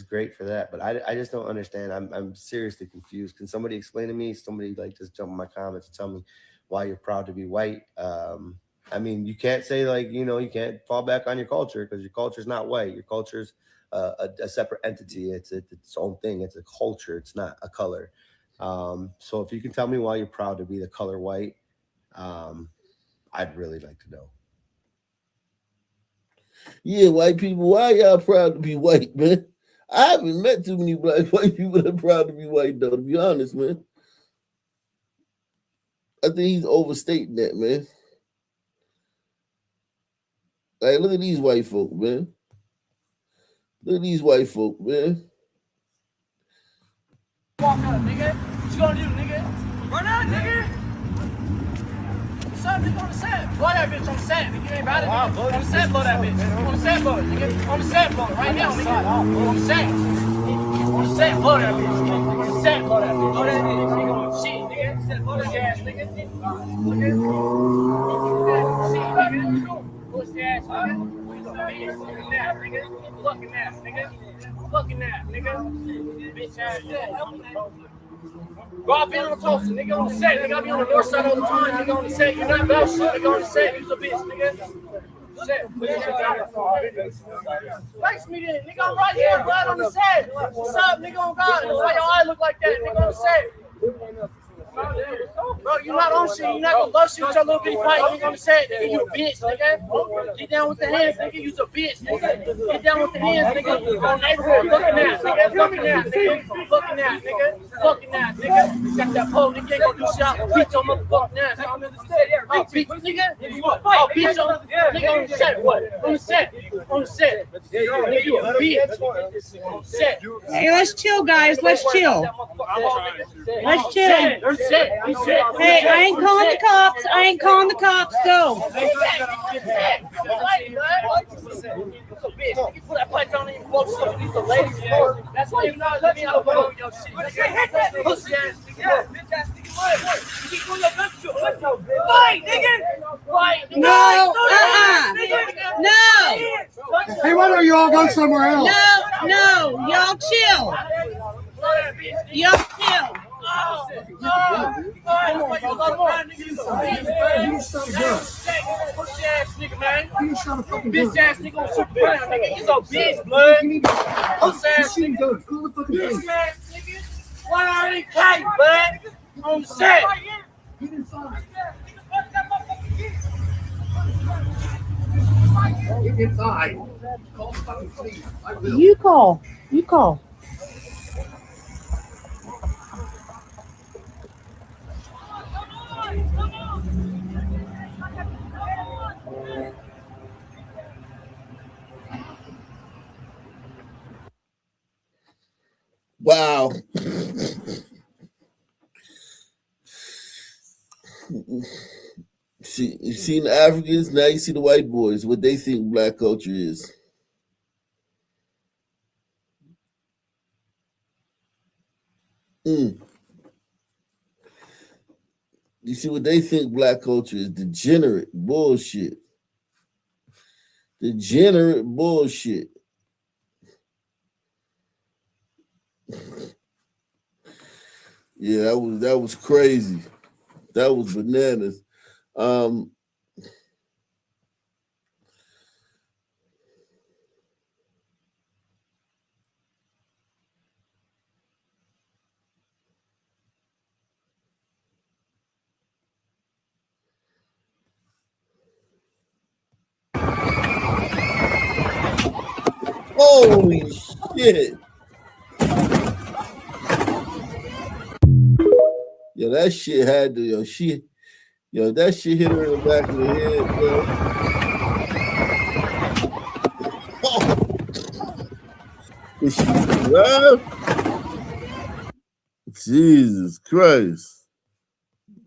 great for that, but I just don't understand. I'm seriously confused. Can somebody explain to me? Somebody like just jump in my comments and tell me why you're proud to be white. I mean, you can't say like, you can't fall back on your culture because your culture's not white. Your culture's a separate entity. It's its own thing. It's a culture. It's not a color. So if you can tell me why you're proud to be the color white, I'd really like to know. Yeah, white people, why y'all proud to be white, man? I haven't met too many black white people that are proud to be white, though, to be honest, man. I think he's overstating that, man. Like, look at these white folk, man. Look at these white folk, man. Walk up, nigga. What you gonna do, nigga? Run out, nigga. What's up, nigga? On the set. Blow that bitch on the set, nigga. You ain't about it, nigga. On the set, blow that bitch. On the set, blow it, nigga. On the set, blow it. Right now, nigga. On the set. On the set, blow that bitch. On the set, blow that bitch. Blow that bitch, nigga. Shit, nigga. Blow that ass, nigga. Nigga. Shit, nigga. Push the ass, nigga. Fucking that, nigga. Fucking that, nigga. Fucking that, nigga. Bitch ass, nigga. Go out be on the Tulsa, nigga on the set, nigga. I be on the north side all the time, nigga on the set. You're not about shit, nigga on the set. You's a bitch, nigga. Set. Thanks me then, nigga. I'm right here, right on the set. What's up, nigga on God? That's why your eye look like that, nigga on the set. Bro, you not on shit. You not gonna love shit with your little bitty pipe, nigga on the set. Nigga, you a bitch, nigga. Get down with the hands, nigga. You's a bitch, nigga. Get down with the hands, nigga. On neighborhood, fucking that, nigga. Fucking that, nigga. Fucking that, nigga. Fucking that, nigga. Got that pole, nigga. Ain't gonna do shit. I'll beat your motherfucking ass. I'll beat, nigga. I'll beat your nigga on the set. What? On the set. On the set. Nigga, you a bitch. On the set. Hey, let's chill, guys. Let's chill. Let's chill. Hey, I ain't calling the cops. I ain't calling the cops. Go. That's why you not let me out of your shit. Pussy ass nigga. Fight, nigga. Fight. No. No. Hey, why don't you all go somewhere else? No. Y'all chill. Y'all chill. Bitch ass nigga on Super Brown, nigga. He's a bitch, blood. Puss ass nigga. Bitch ass nigga. Why are they tight, blood? On the set. Get inside. Call the fucking police. I will. You call. Wow. See, you've seen the Africans, now you see the white boys, what they think black culture is. You see what they think black culture is? Degenerate bullshit. Degenerate bullshit. Yeah, that was crazy. That was bananas. Holy shit. Yo, that shit had to, that shit hit her in the back of the head, yo. Is she alive? Jesus Christ.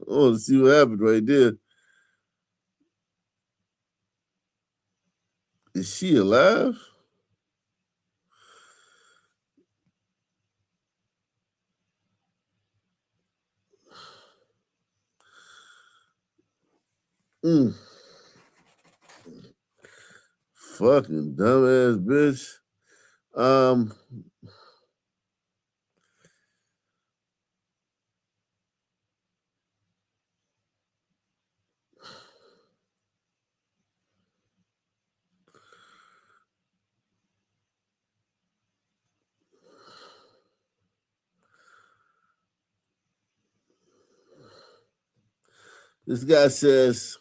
I want to see what happened right there. Is she alive? Fucking dumbass bitch. This guy says,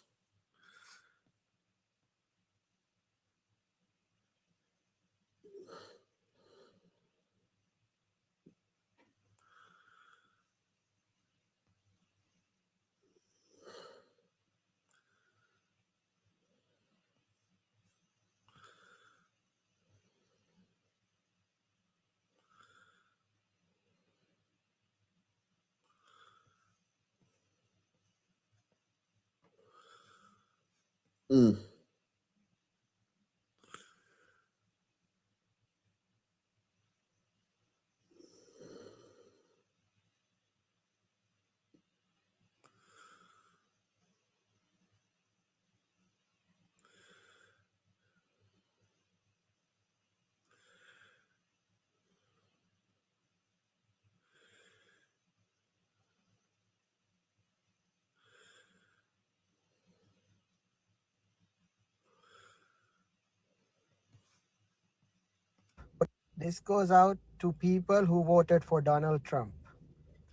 This goes out to people who voted for Donald Trump.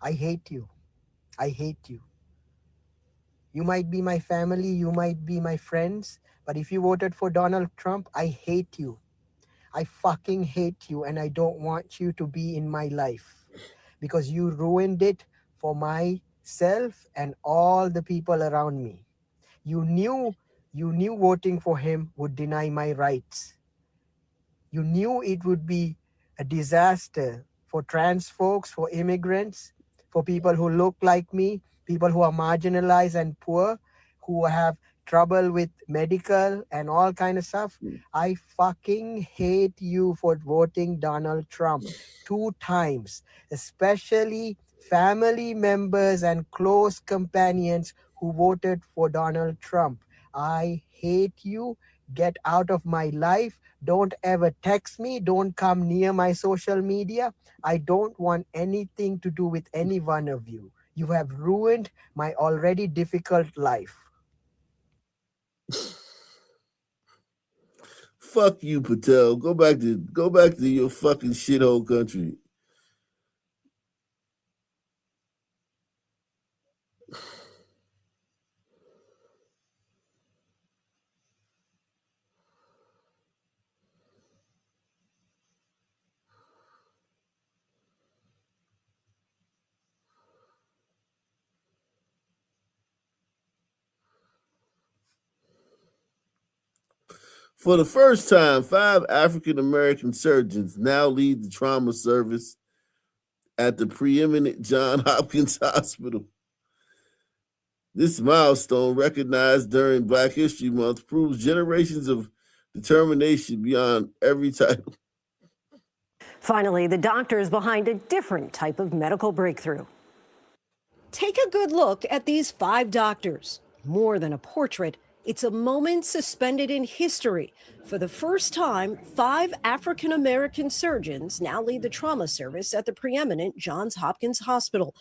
I hate you. I hate you. You might be my family, you might be my friends, but if you voted for Donald Trump, I hate you. I fucking hate you, and I don't want you to be in my life because you ruined it for myself and all the people around me. You knew voting for him would deny my rights. You knew it would be a disaster for trans folks, for immigrants, for people who look like me, people who are marginalized and poor, who have trouble with medical and all kind of stuff. I fucking hate you for voting Donald Trump 2 times, especially family members and close companions who voted for Donald Trump. I hate you. Get out of my life. Don't ever text me. Don't come near my social media. I don't want anything to do with any one of you. You have ruined my already difficult life. fuck you, Patel. Go back to your fucking shithole country. For the first time, 5 African American surgeons now lead the trauma service at the preeminent Johns Hopkins Hospital. This milestone, recognized during Black History Month, proves generations of determination beyond every title. Finally, the doctors behind a different type of medical breakthrough. Take a good look at these 5 doctors. More than a portrait, it's a moment suspended in history. For the first time, 5 African American surgeons now lead the trauma service at the preeminent Johns Hopkins Hospital.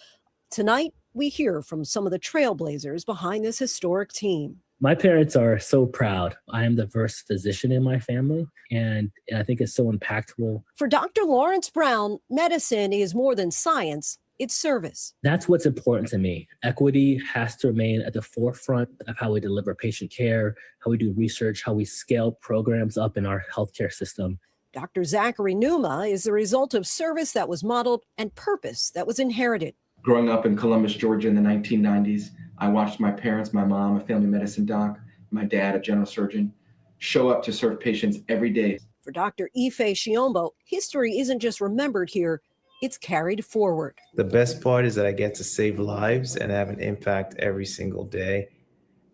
Tonight, we hear from some of the trailblazers behind this historic team. My parents are so proud. I am the first physician in my family, and I think it's so impactful. For Dr. Lawrence Brown, medicine is more than science, it's service. That's what's important to me. Equity has to remain at the forefront of how we deliver patient care, how we do research, how we scale programs up in our healthcare system. Dr. Zachary Numa is the result of service that was modeled and purpose that was inherited. Growing up in Columbus, Georgia in the 1990s, I watched my parents, my mom, a family medicine doc, my dad, a general surgeon, show up to serve patients every day. For Dr. Ife Shiombo, history isn't just remembered here, it's carried forward. The best part is that I get to save lives and have an impact every single day.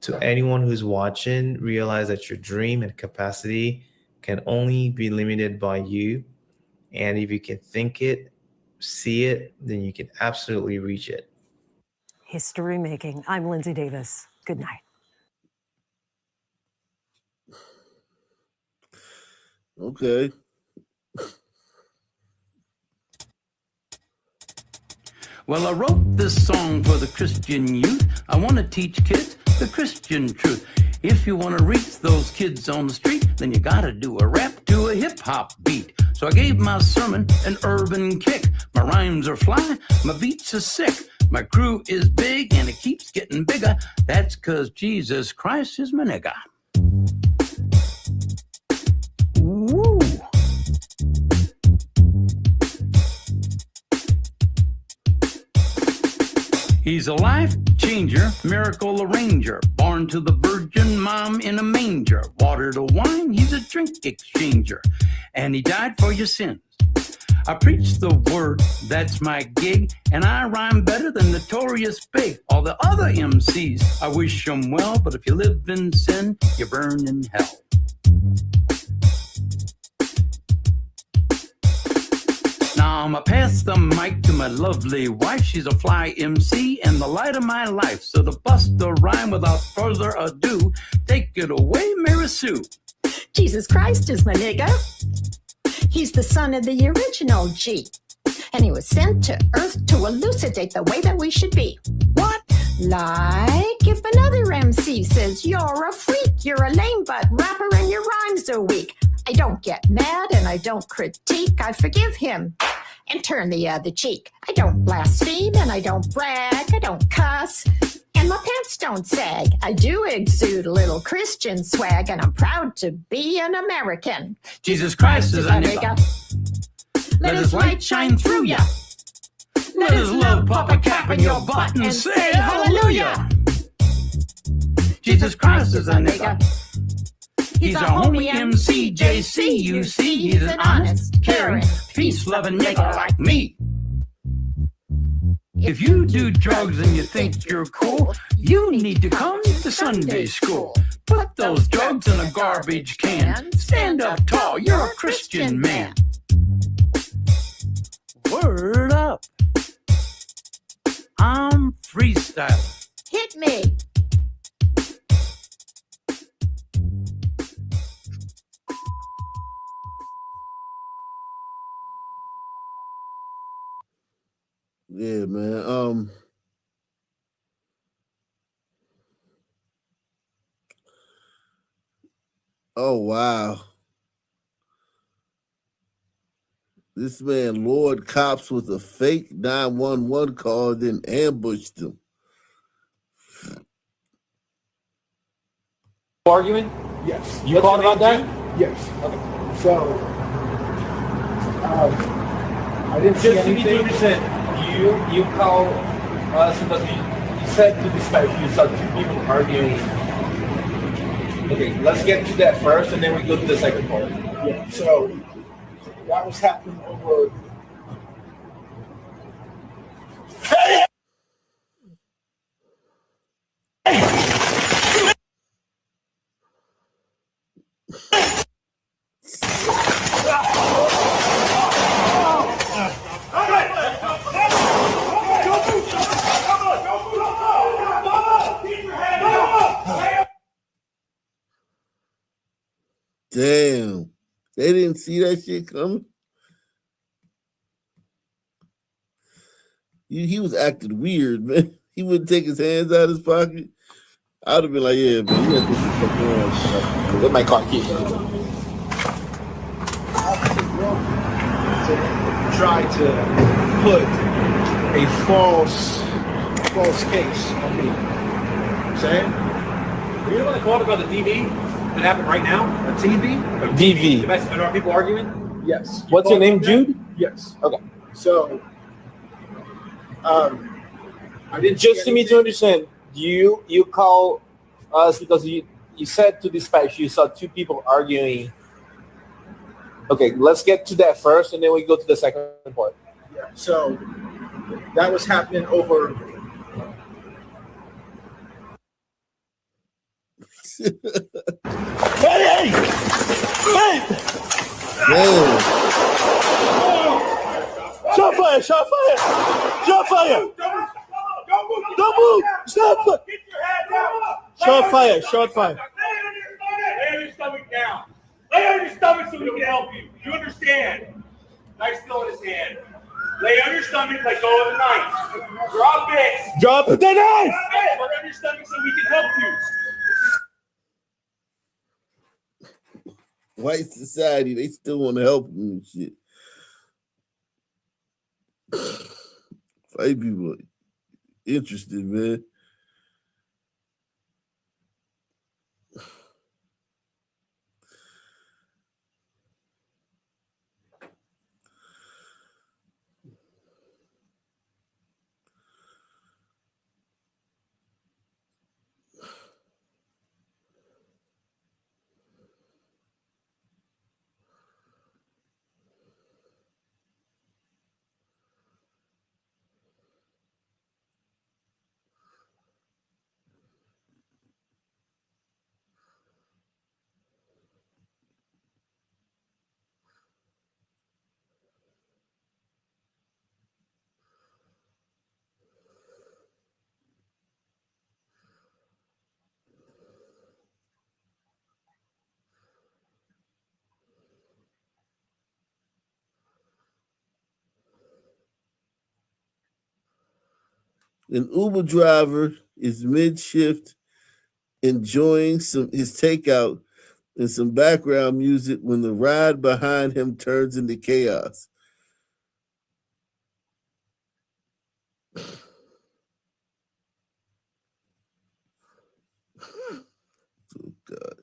To anyone who's watching, realize that your dream and capacity can only be limited by you. And if you can think it, see it, then you can absolutely reach it. History making. I'm Lindsay Davis. Good night. Okay. Well, I wrote this song for the Christian youth. I want to teach kids the Christian truth. If you want to reach those kids on the street, then you got to do a rap to a hip-hop beat. So I gave my sermon an urban kick. My rhymes are fly, my beats are sick. My crew is big and it keeps getting bigger. That's 'cause Jesus Christ is my nigga. Woo! He's a life changer, miracle arranger, born to the virgin mom in a manger. Water to wine, he's a drink exchanger, and he died for your sins. I preach the word, that's my gig, and I rhyme better than Notorious Big. All the other MCs, I wish them well, but if you live in sin, you burn in hell. Now I'ma pass the mic to my lovely wife. She's a fly MC and the light of my life. So to bust the rhyme without further ado, take it away, Mary Sue. Jesus Christ is my nigga. He's the son of the original G. And he was sent to earth to elucidate the way that we should be. What? Like if another MC says you're a freak, you're a lame butt rapper and your rhymes are weak. I don't get mad and I don't critique. I forgive him and turn the other cheek. I don't blaspheme and I don't brag. I don't cuss and my pants don't sag. I do exude a little Christian swag and I'm proud to be an American. Jesus Christ is a nigga. Let his light shine through ya. Let his love pop a cap in your butt and say hallelujah. Jesus Christ is a nigga. He's a homie MC, JC, you see. He's an honest, caring, peace-loving nigga like me. If you do drugs and you think you're cool, you need to come to Sunday school. Put those drugs in a garbage can. Stand up tall, you're a Christian man. Word up. I'm freestyling. Hit me. Yeah, man. Oh wow. This man lured cops with a fake 911 call, then ambushed them. Arguing? Yes. You called about that? Yes. Okay. So, I didn't see anything. Just to be you called us because you said to dispatch you saw two people arguing. Okay, let's get to that first, and then we go to the second part. Yeah. So, what was happening over? Damn. They didn't see that shit coming. He was acting weird, man. He wouldn't take his hands out of his pocket. I would have been like, yeah, man, you got to get the fuck on. Let my car keep. Try to put a false case on me. You know what I'm saying? Are you the one that called about the DV that happened right now? A TV? DV. Are people arguing? Yes. What's your name, Jude? Yes. Okay. So, I didn't Just to me to understand, you call us because you said to dispatch you saw two people arguing. Okay, let's get to that first, and then we go to the second part. Yeah. So that was happening over. Hey! Damn. Shot fire! Shot fire! Shot fire! Don't move! Stop! Shot fire! Shot fire! Lay on your stomach now. Lay on your stomach so we can help you. You understand? Knife still in his hand. Lay on your stomach, let go of the knife. Drop it. Drop the knife. Lay on your stomach so we can help you. White society, they still want to help them and shit. White people interested, man. An Uber driver is mid-shift enjoying his takeout and some background music when the ride behind him turns into chaos. Oh, God.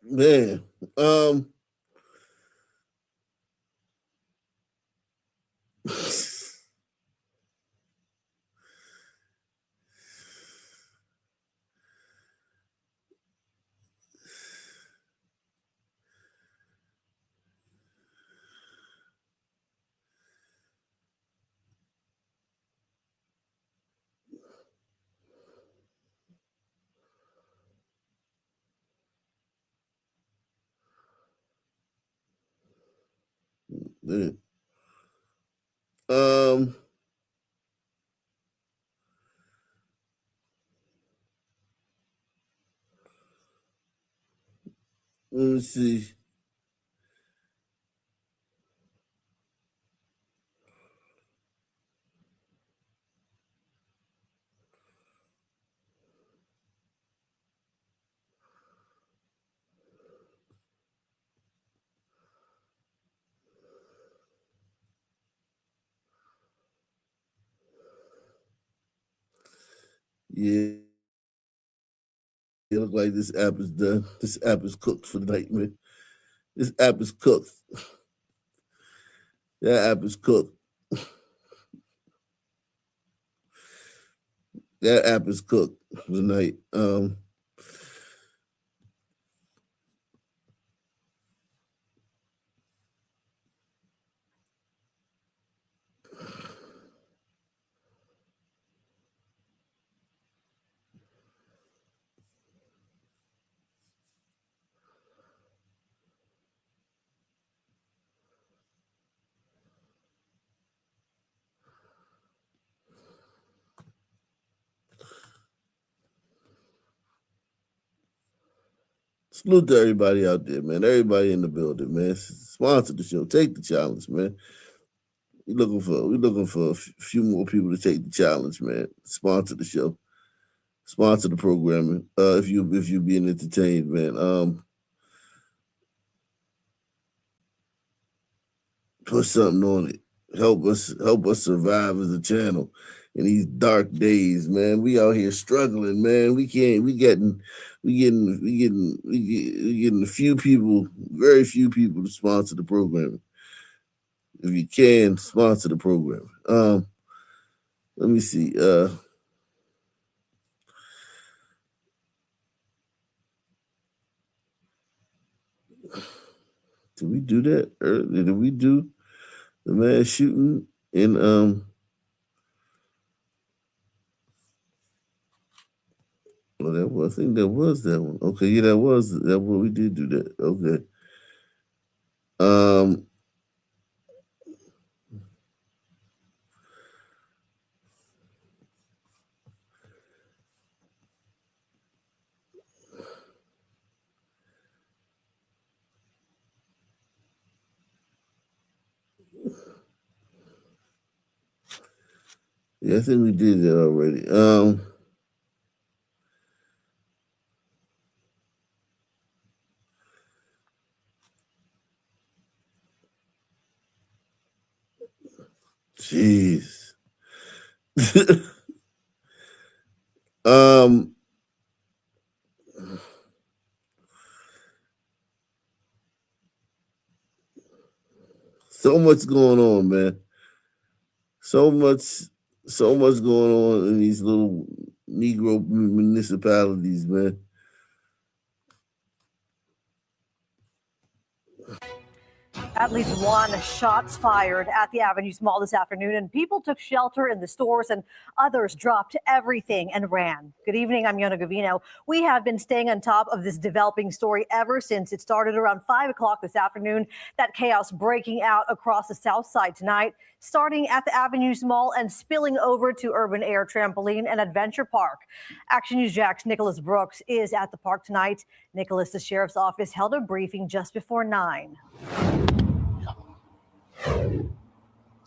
Man, man. Let me see. Yeah, it looks like this app is done. This app is cooked for the night, man. This app is cooked. That app is cooked. That app is cooked tonight. Salute to everybody out there, man. Everybody in the building, man. Sponsor the show. Take the challenge, man. We're looking for a few more people to take the challenge, man. Sponsor the show. Sponsor the programming. If you're being entertained, man. Put something on it. Help us survive as a channel in these dark days, man. We out here struggling, man. We getting a few people, very few people to sponsor the program. If you can, sponsor the program. Let me see. Did we do that earlier? Did we do the mass shooting in I think that was that one. Okay, yeah, that was we did do that. Okay. Yeah, I think we did that already. Jeez. So much going on, man. So much going on in these little Negro municipalities, man. At least one shots fired at the Avenues Mall this afternoon, and people took shelter in the stores, and others dropped everything and ran. Good evening, I'm Yona Gavino. We have been staying on top of this developing story ever since it started around 5 o'clock this afternoon. That chaos breaking out across the south side tonight, starting at the Avenues Mall and spilling over to Urban Air Trampoline and Adventure Park. Action News Jack's Nicholas Brooks is at the park tonight. Nicholas, the sheriff's office held a briefing just before 9.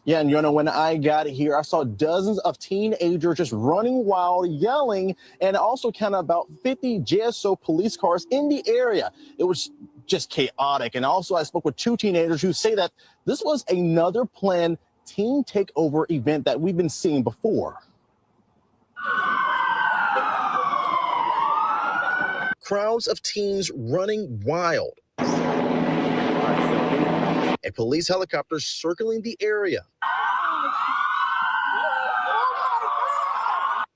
Yeah, and when I got here, I saw dozens of teenagers just running wild, yelling, and also counted about 50 JSO police cars in the area. It was just chaotic. And also I spoke with 2 teenagers who say that this was another planned teen takeover event that we've been seeing before. Crowds of teens running wild. A police helicopter circling the area.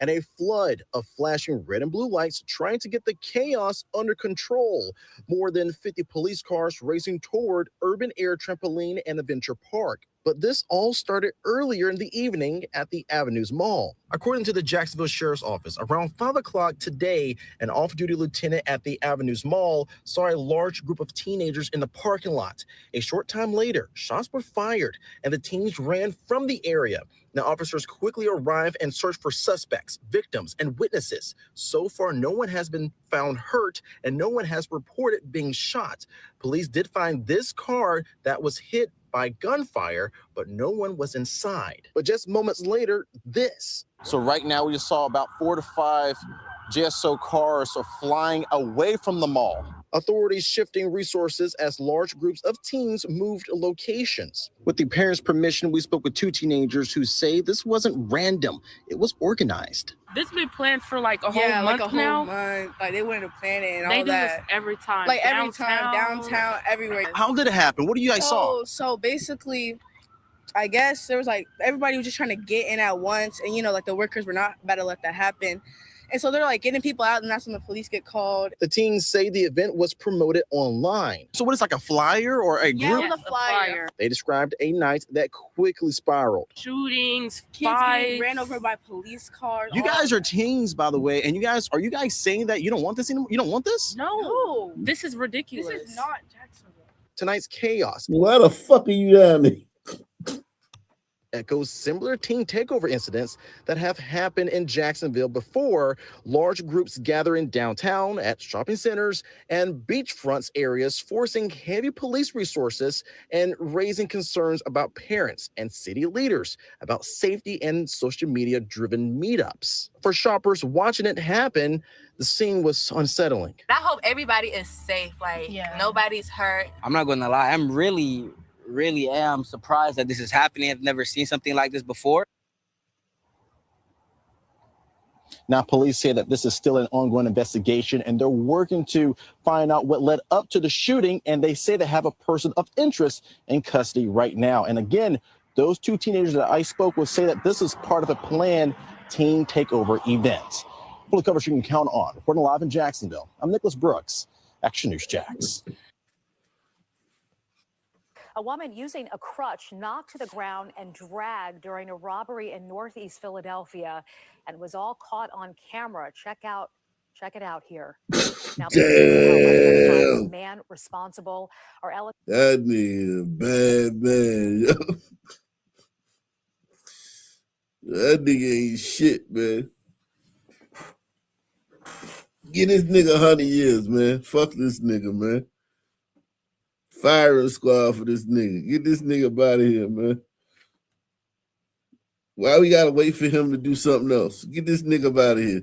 And a flood of flashing red and blue lights trying to get the chaos under control. More than 50 police cars racing toward Urban Air Trampoline and Adventure Park. But this all started earlier in the evening at the Avenues Mall. According to the Jacksonville Sheriff's Office, around 5 o'clock today, an off-duty lieutenant at the Avenues Mall saw a large group of teenagers in the parking lot. A short time later, shots were fired and the teens ran from the area. Now, officers quickly arrived and searched for suspects, victims, and witnesses. So far, no one has been found hurt and no one has reported being shot. Police did find this car that was hit by gunfire, but no one was inside. But just moments later, this. So right now we just saw about 4 to 5 JSO cars are flying away from the mall. Authorities shifting resources as large groups of teens moved locations. With the parents' permission, we spoke with 2 teenagers who say this wasn't random, it was organized. This been planned for like a whole month now. Like they went to plan it and They all do that. this every time. Like every time, downtown, everywhere. How did it happen? What do you guys saw? So basically, I guess there was like everybody was just trying to get in at once, and like the workers were not about to let that happen. And so they're like getting people out, and that's when the police get called. The teens say the event was promoted online. So what is like a flyer or a group? Yeah, it was a flyer. They described a night that quickly spiraled. Shootings, Kids getting fights. ran over by police cars. You guys are teens, by the way, and are you guys saying that you don't want this anymore? You don't want this? No, this is ridiculous. This is not Jacksonville. Tonight's chaos Why the fuck are you down there? echoes similar teen takeover incidents that have happened in Jacksonville before. Large groups gather in downtown, at shopping centers, and beachfronts areas, forcing heavy police resources and raising concerns about parents and city leaders about safety and social media-driven meetups. For shoppers watching it happen, the scene was unsettling. I hope everybody is safe, nobody's hurt. I'm not gonna lie, I'm really am surprised that this is happening. I've never seen something like this before. Now, police say that this is still an ongoing investigation, and they're working to find out what led up to the shooting, and they say they have a person of interest in custody right now. And again, those two teenagers that I spoke with say that this is part of a planned teen takeover event. For the coverage you can count on. Reporting live in Jacksonville, I'm Nicholas Brooks, Action News Jax. A woman using a crutch knocked to the ground and dragged during a robbery in Northeast Philadelphia, and was all caught on camera. Check it out here. Now, the man responsible are That nigga a bad man, yo. That nigga ain't shit, man. Get this nigga 100 years, man. Fuck this nigga, man. Firing squad for this nigga. Get this nigga up out of here, man. Why we gotta wait for him to do something else? Get this nigga up out of here.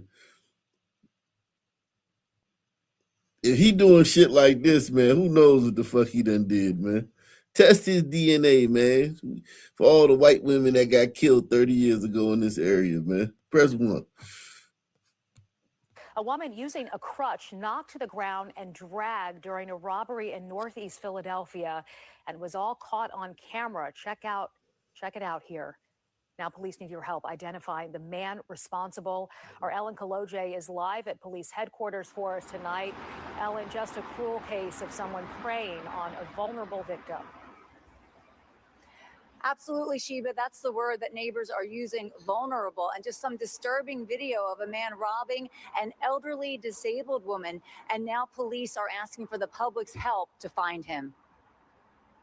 If he doing shit like this, man, who knows what the fuck he done did, man. Test his DNA, man. For all the white women that got killed 30 years ago in this area, man. Press 1. A woman using a crutch knocked to the ground and dragged during a robbery in Northeast Philadelphia, and was all caught on camera. Check it out here. Now, police need your help identifying the man responsible. Our Ellen Kaloje is live at police headquarters for us tonight. Ellen, just a cruel case of someone preying on a vulnerable victim. Absolutely, Sheba. That's the word that neighbors are using, vulnerable, and just some disturbing video of a man robbing an elderly disabled woman. And now police are asking for the public's help to find him.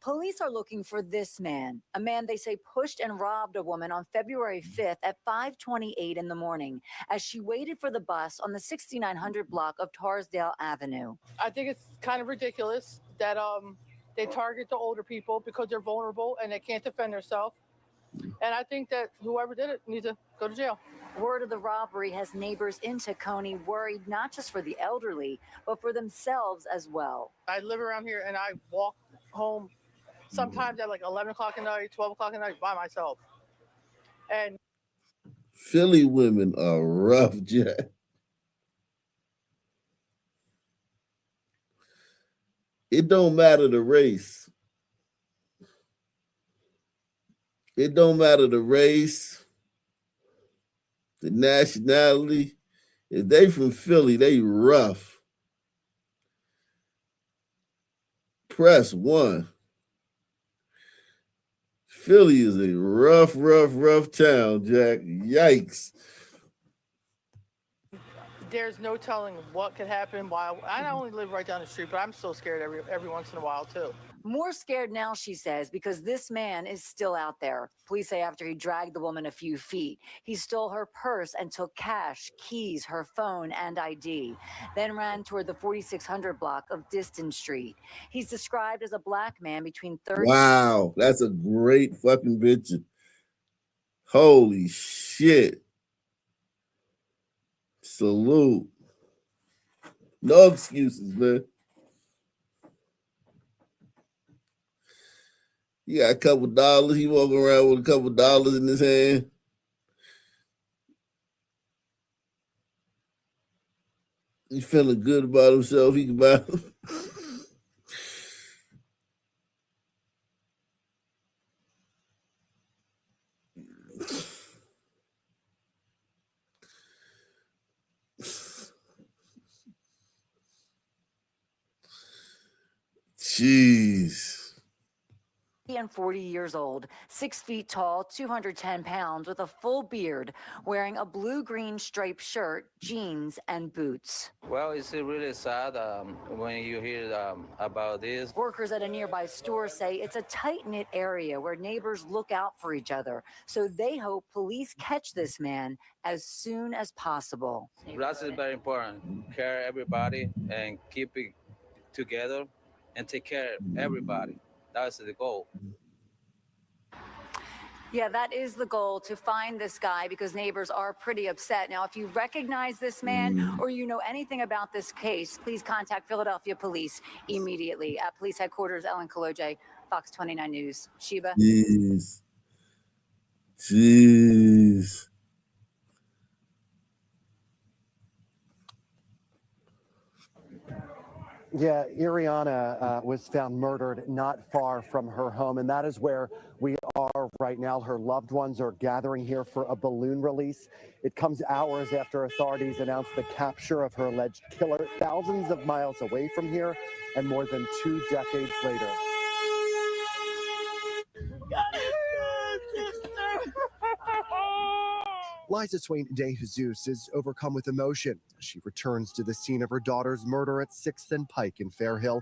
Police are looking for this man, a man they say pushed and robbed a woman on February 5th at 5:28 in the morning as she waited for the bus on the 6900 block of Tarsdale Avenue. I think it's kind of ridiculous that they target the older people because they're vulnerable and they can't defend themselves. And I think that whoever did it needs to go to jail. Word of the robbery has neighbors in Tacony worried not just for the elderly, but for themselves as well. I live around here and I walk home sometimes at like 11 o'clock at night, 12 o'clock at night by myself. And Philly women are rough, Jack. It don't matter the race. It don't matter the race, the nationality. If they from Philly, they rough. Press 1. Philly is a rough town, Jack. Yikes. there's no telling what could happen. While I only live right down the street, but I'm still scared every once in a while too. More scared now, she says, because this man is still out there. Police say after he dragged the woman a few feet, he stole her purse and took cash, keys, her phone, and ID, then ran toward the 4600 block of Diston Street. He's described as a black man between 30. Wow, that's a great fucking picture. Holy shit. Salute. No excuses, man. He got a couple dollars. He walking around with a couple dollars in his hand. He feeling good about himself. He can buy. Jeez. And 40 years old, 6 feet tall, 210 pounds, with a full beard, wearing a blue-green striped shirt, jeans, and boots. Well, it's really sad when you hear about this. Workers at a nearby store say it's a tight-knit area where neighbors look out for each other, so they hope police catch this man as soon as possible. That is very important. Care everybody and keep it together and take care of everybody. That's the goal. Yeah, that is the goal, to find this guy, because neighbors are pretty upset. Now, if you recognize this man or you know anything about this case, please contact Philadelphia police immediately. At police headquarters, Ellen Kaloje, Fox 29 News. Sheba. Jeez. Yeah, Ariana was found murdered not far from her home, and that is where we are right now. Her loved ones are gathering here for a balloon release. It comes hours after authorities announced the capture of her alleged killer, thousands of miles away from here and more than 2 decades later. Liza Swain de Jesus is overcome with emotion as she returns to the scene of her daughter's murder at 6th and Pike in Fair Hill.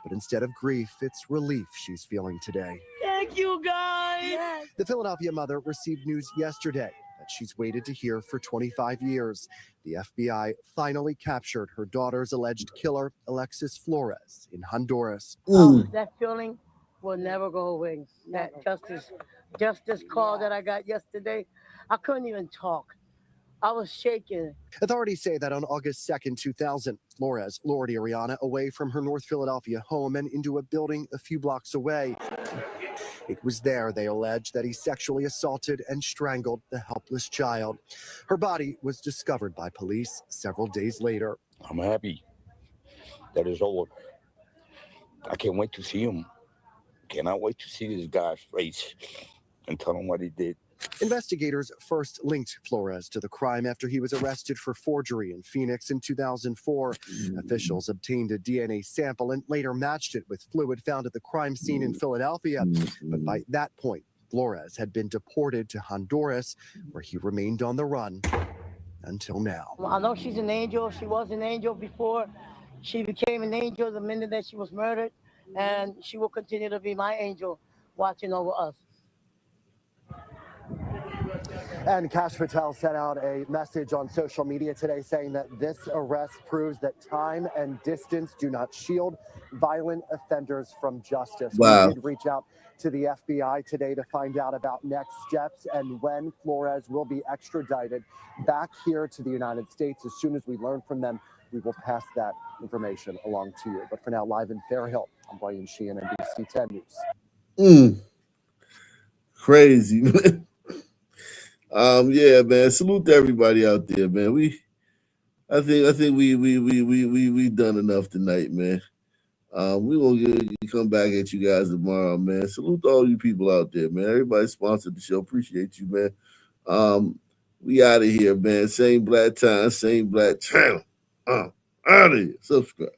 But instead of grief, it's relief she's feeling today. Thank you, guys. The Philadelphia mother received news yesterday that she's waited to hear for 25 years. The FBI finally captured her daughter's alleged killer, Alexis Flores, in Honduras. That feeling will never go away. That justice call that I got yesterday, I couldn't even talk. I was shaking. Authorities say that on August 2nd, 2000, Flores lured Ariana away from her North Philadelphia home and into a building a few blocks away. It was there, they allege, that he sexually assaulted and strangled the helpless child. Her body was discovered by police several days later. I'm happy that it's over. I can't wait to see him. Cannot wait to see this guy's face and tell him what he did. Investigators first linked Flores to the crime after he was arrested for forgery in Phoenix in 2004. Officials obtained a DNA sample and later matched it with fluid found at the crime scene in Philadelphia. But by that point, Flores had been deported to Honduras, where he remained on the run until now. I know she's an angel. She was an angel before. She became an angel the minute that she was murdered, and she will continue to be my angel watching over us. And Kash Patel sent out a message on social media today saying that this arrest proves that time and distance do not shield violent offenders from justice. Wow. We did reach out to the FBI today to find out about next steps and when Flores will be extradited back here to the United States. As soon as we learn from them, we will pass that information along to you. But for now, live in Fair Hill, I'm Brian Sheehan, NBC 10 News. Crazy, man. Yeah, man. Salute to everybody out there, man. I think we done enough tonight, man. We gonna come back at you guys tomorrow, man. Salute to all you people out there, man. Everybody sponsored the show. Appreciate you, man. We out of here, man. Same black time, same black channel. Out of here. Subscribe.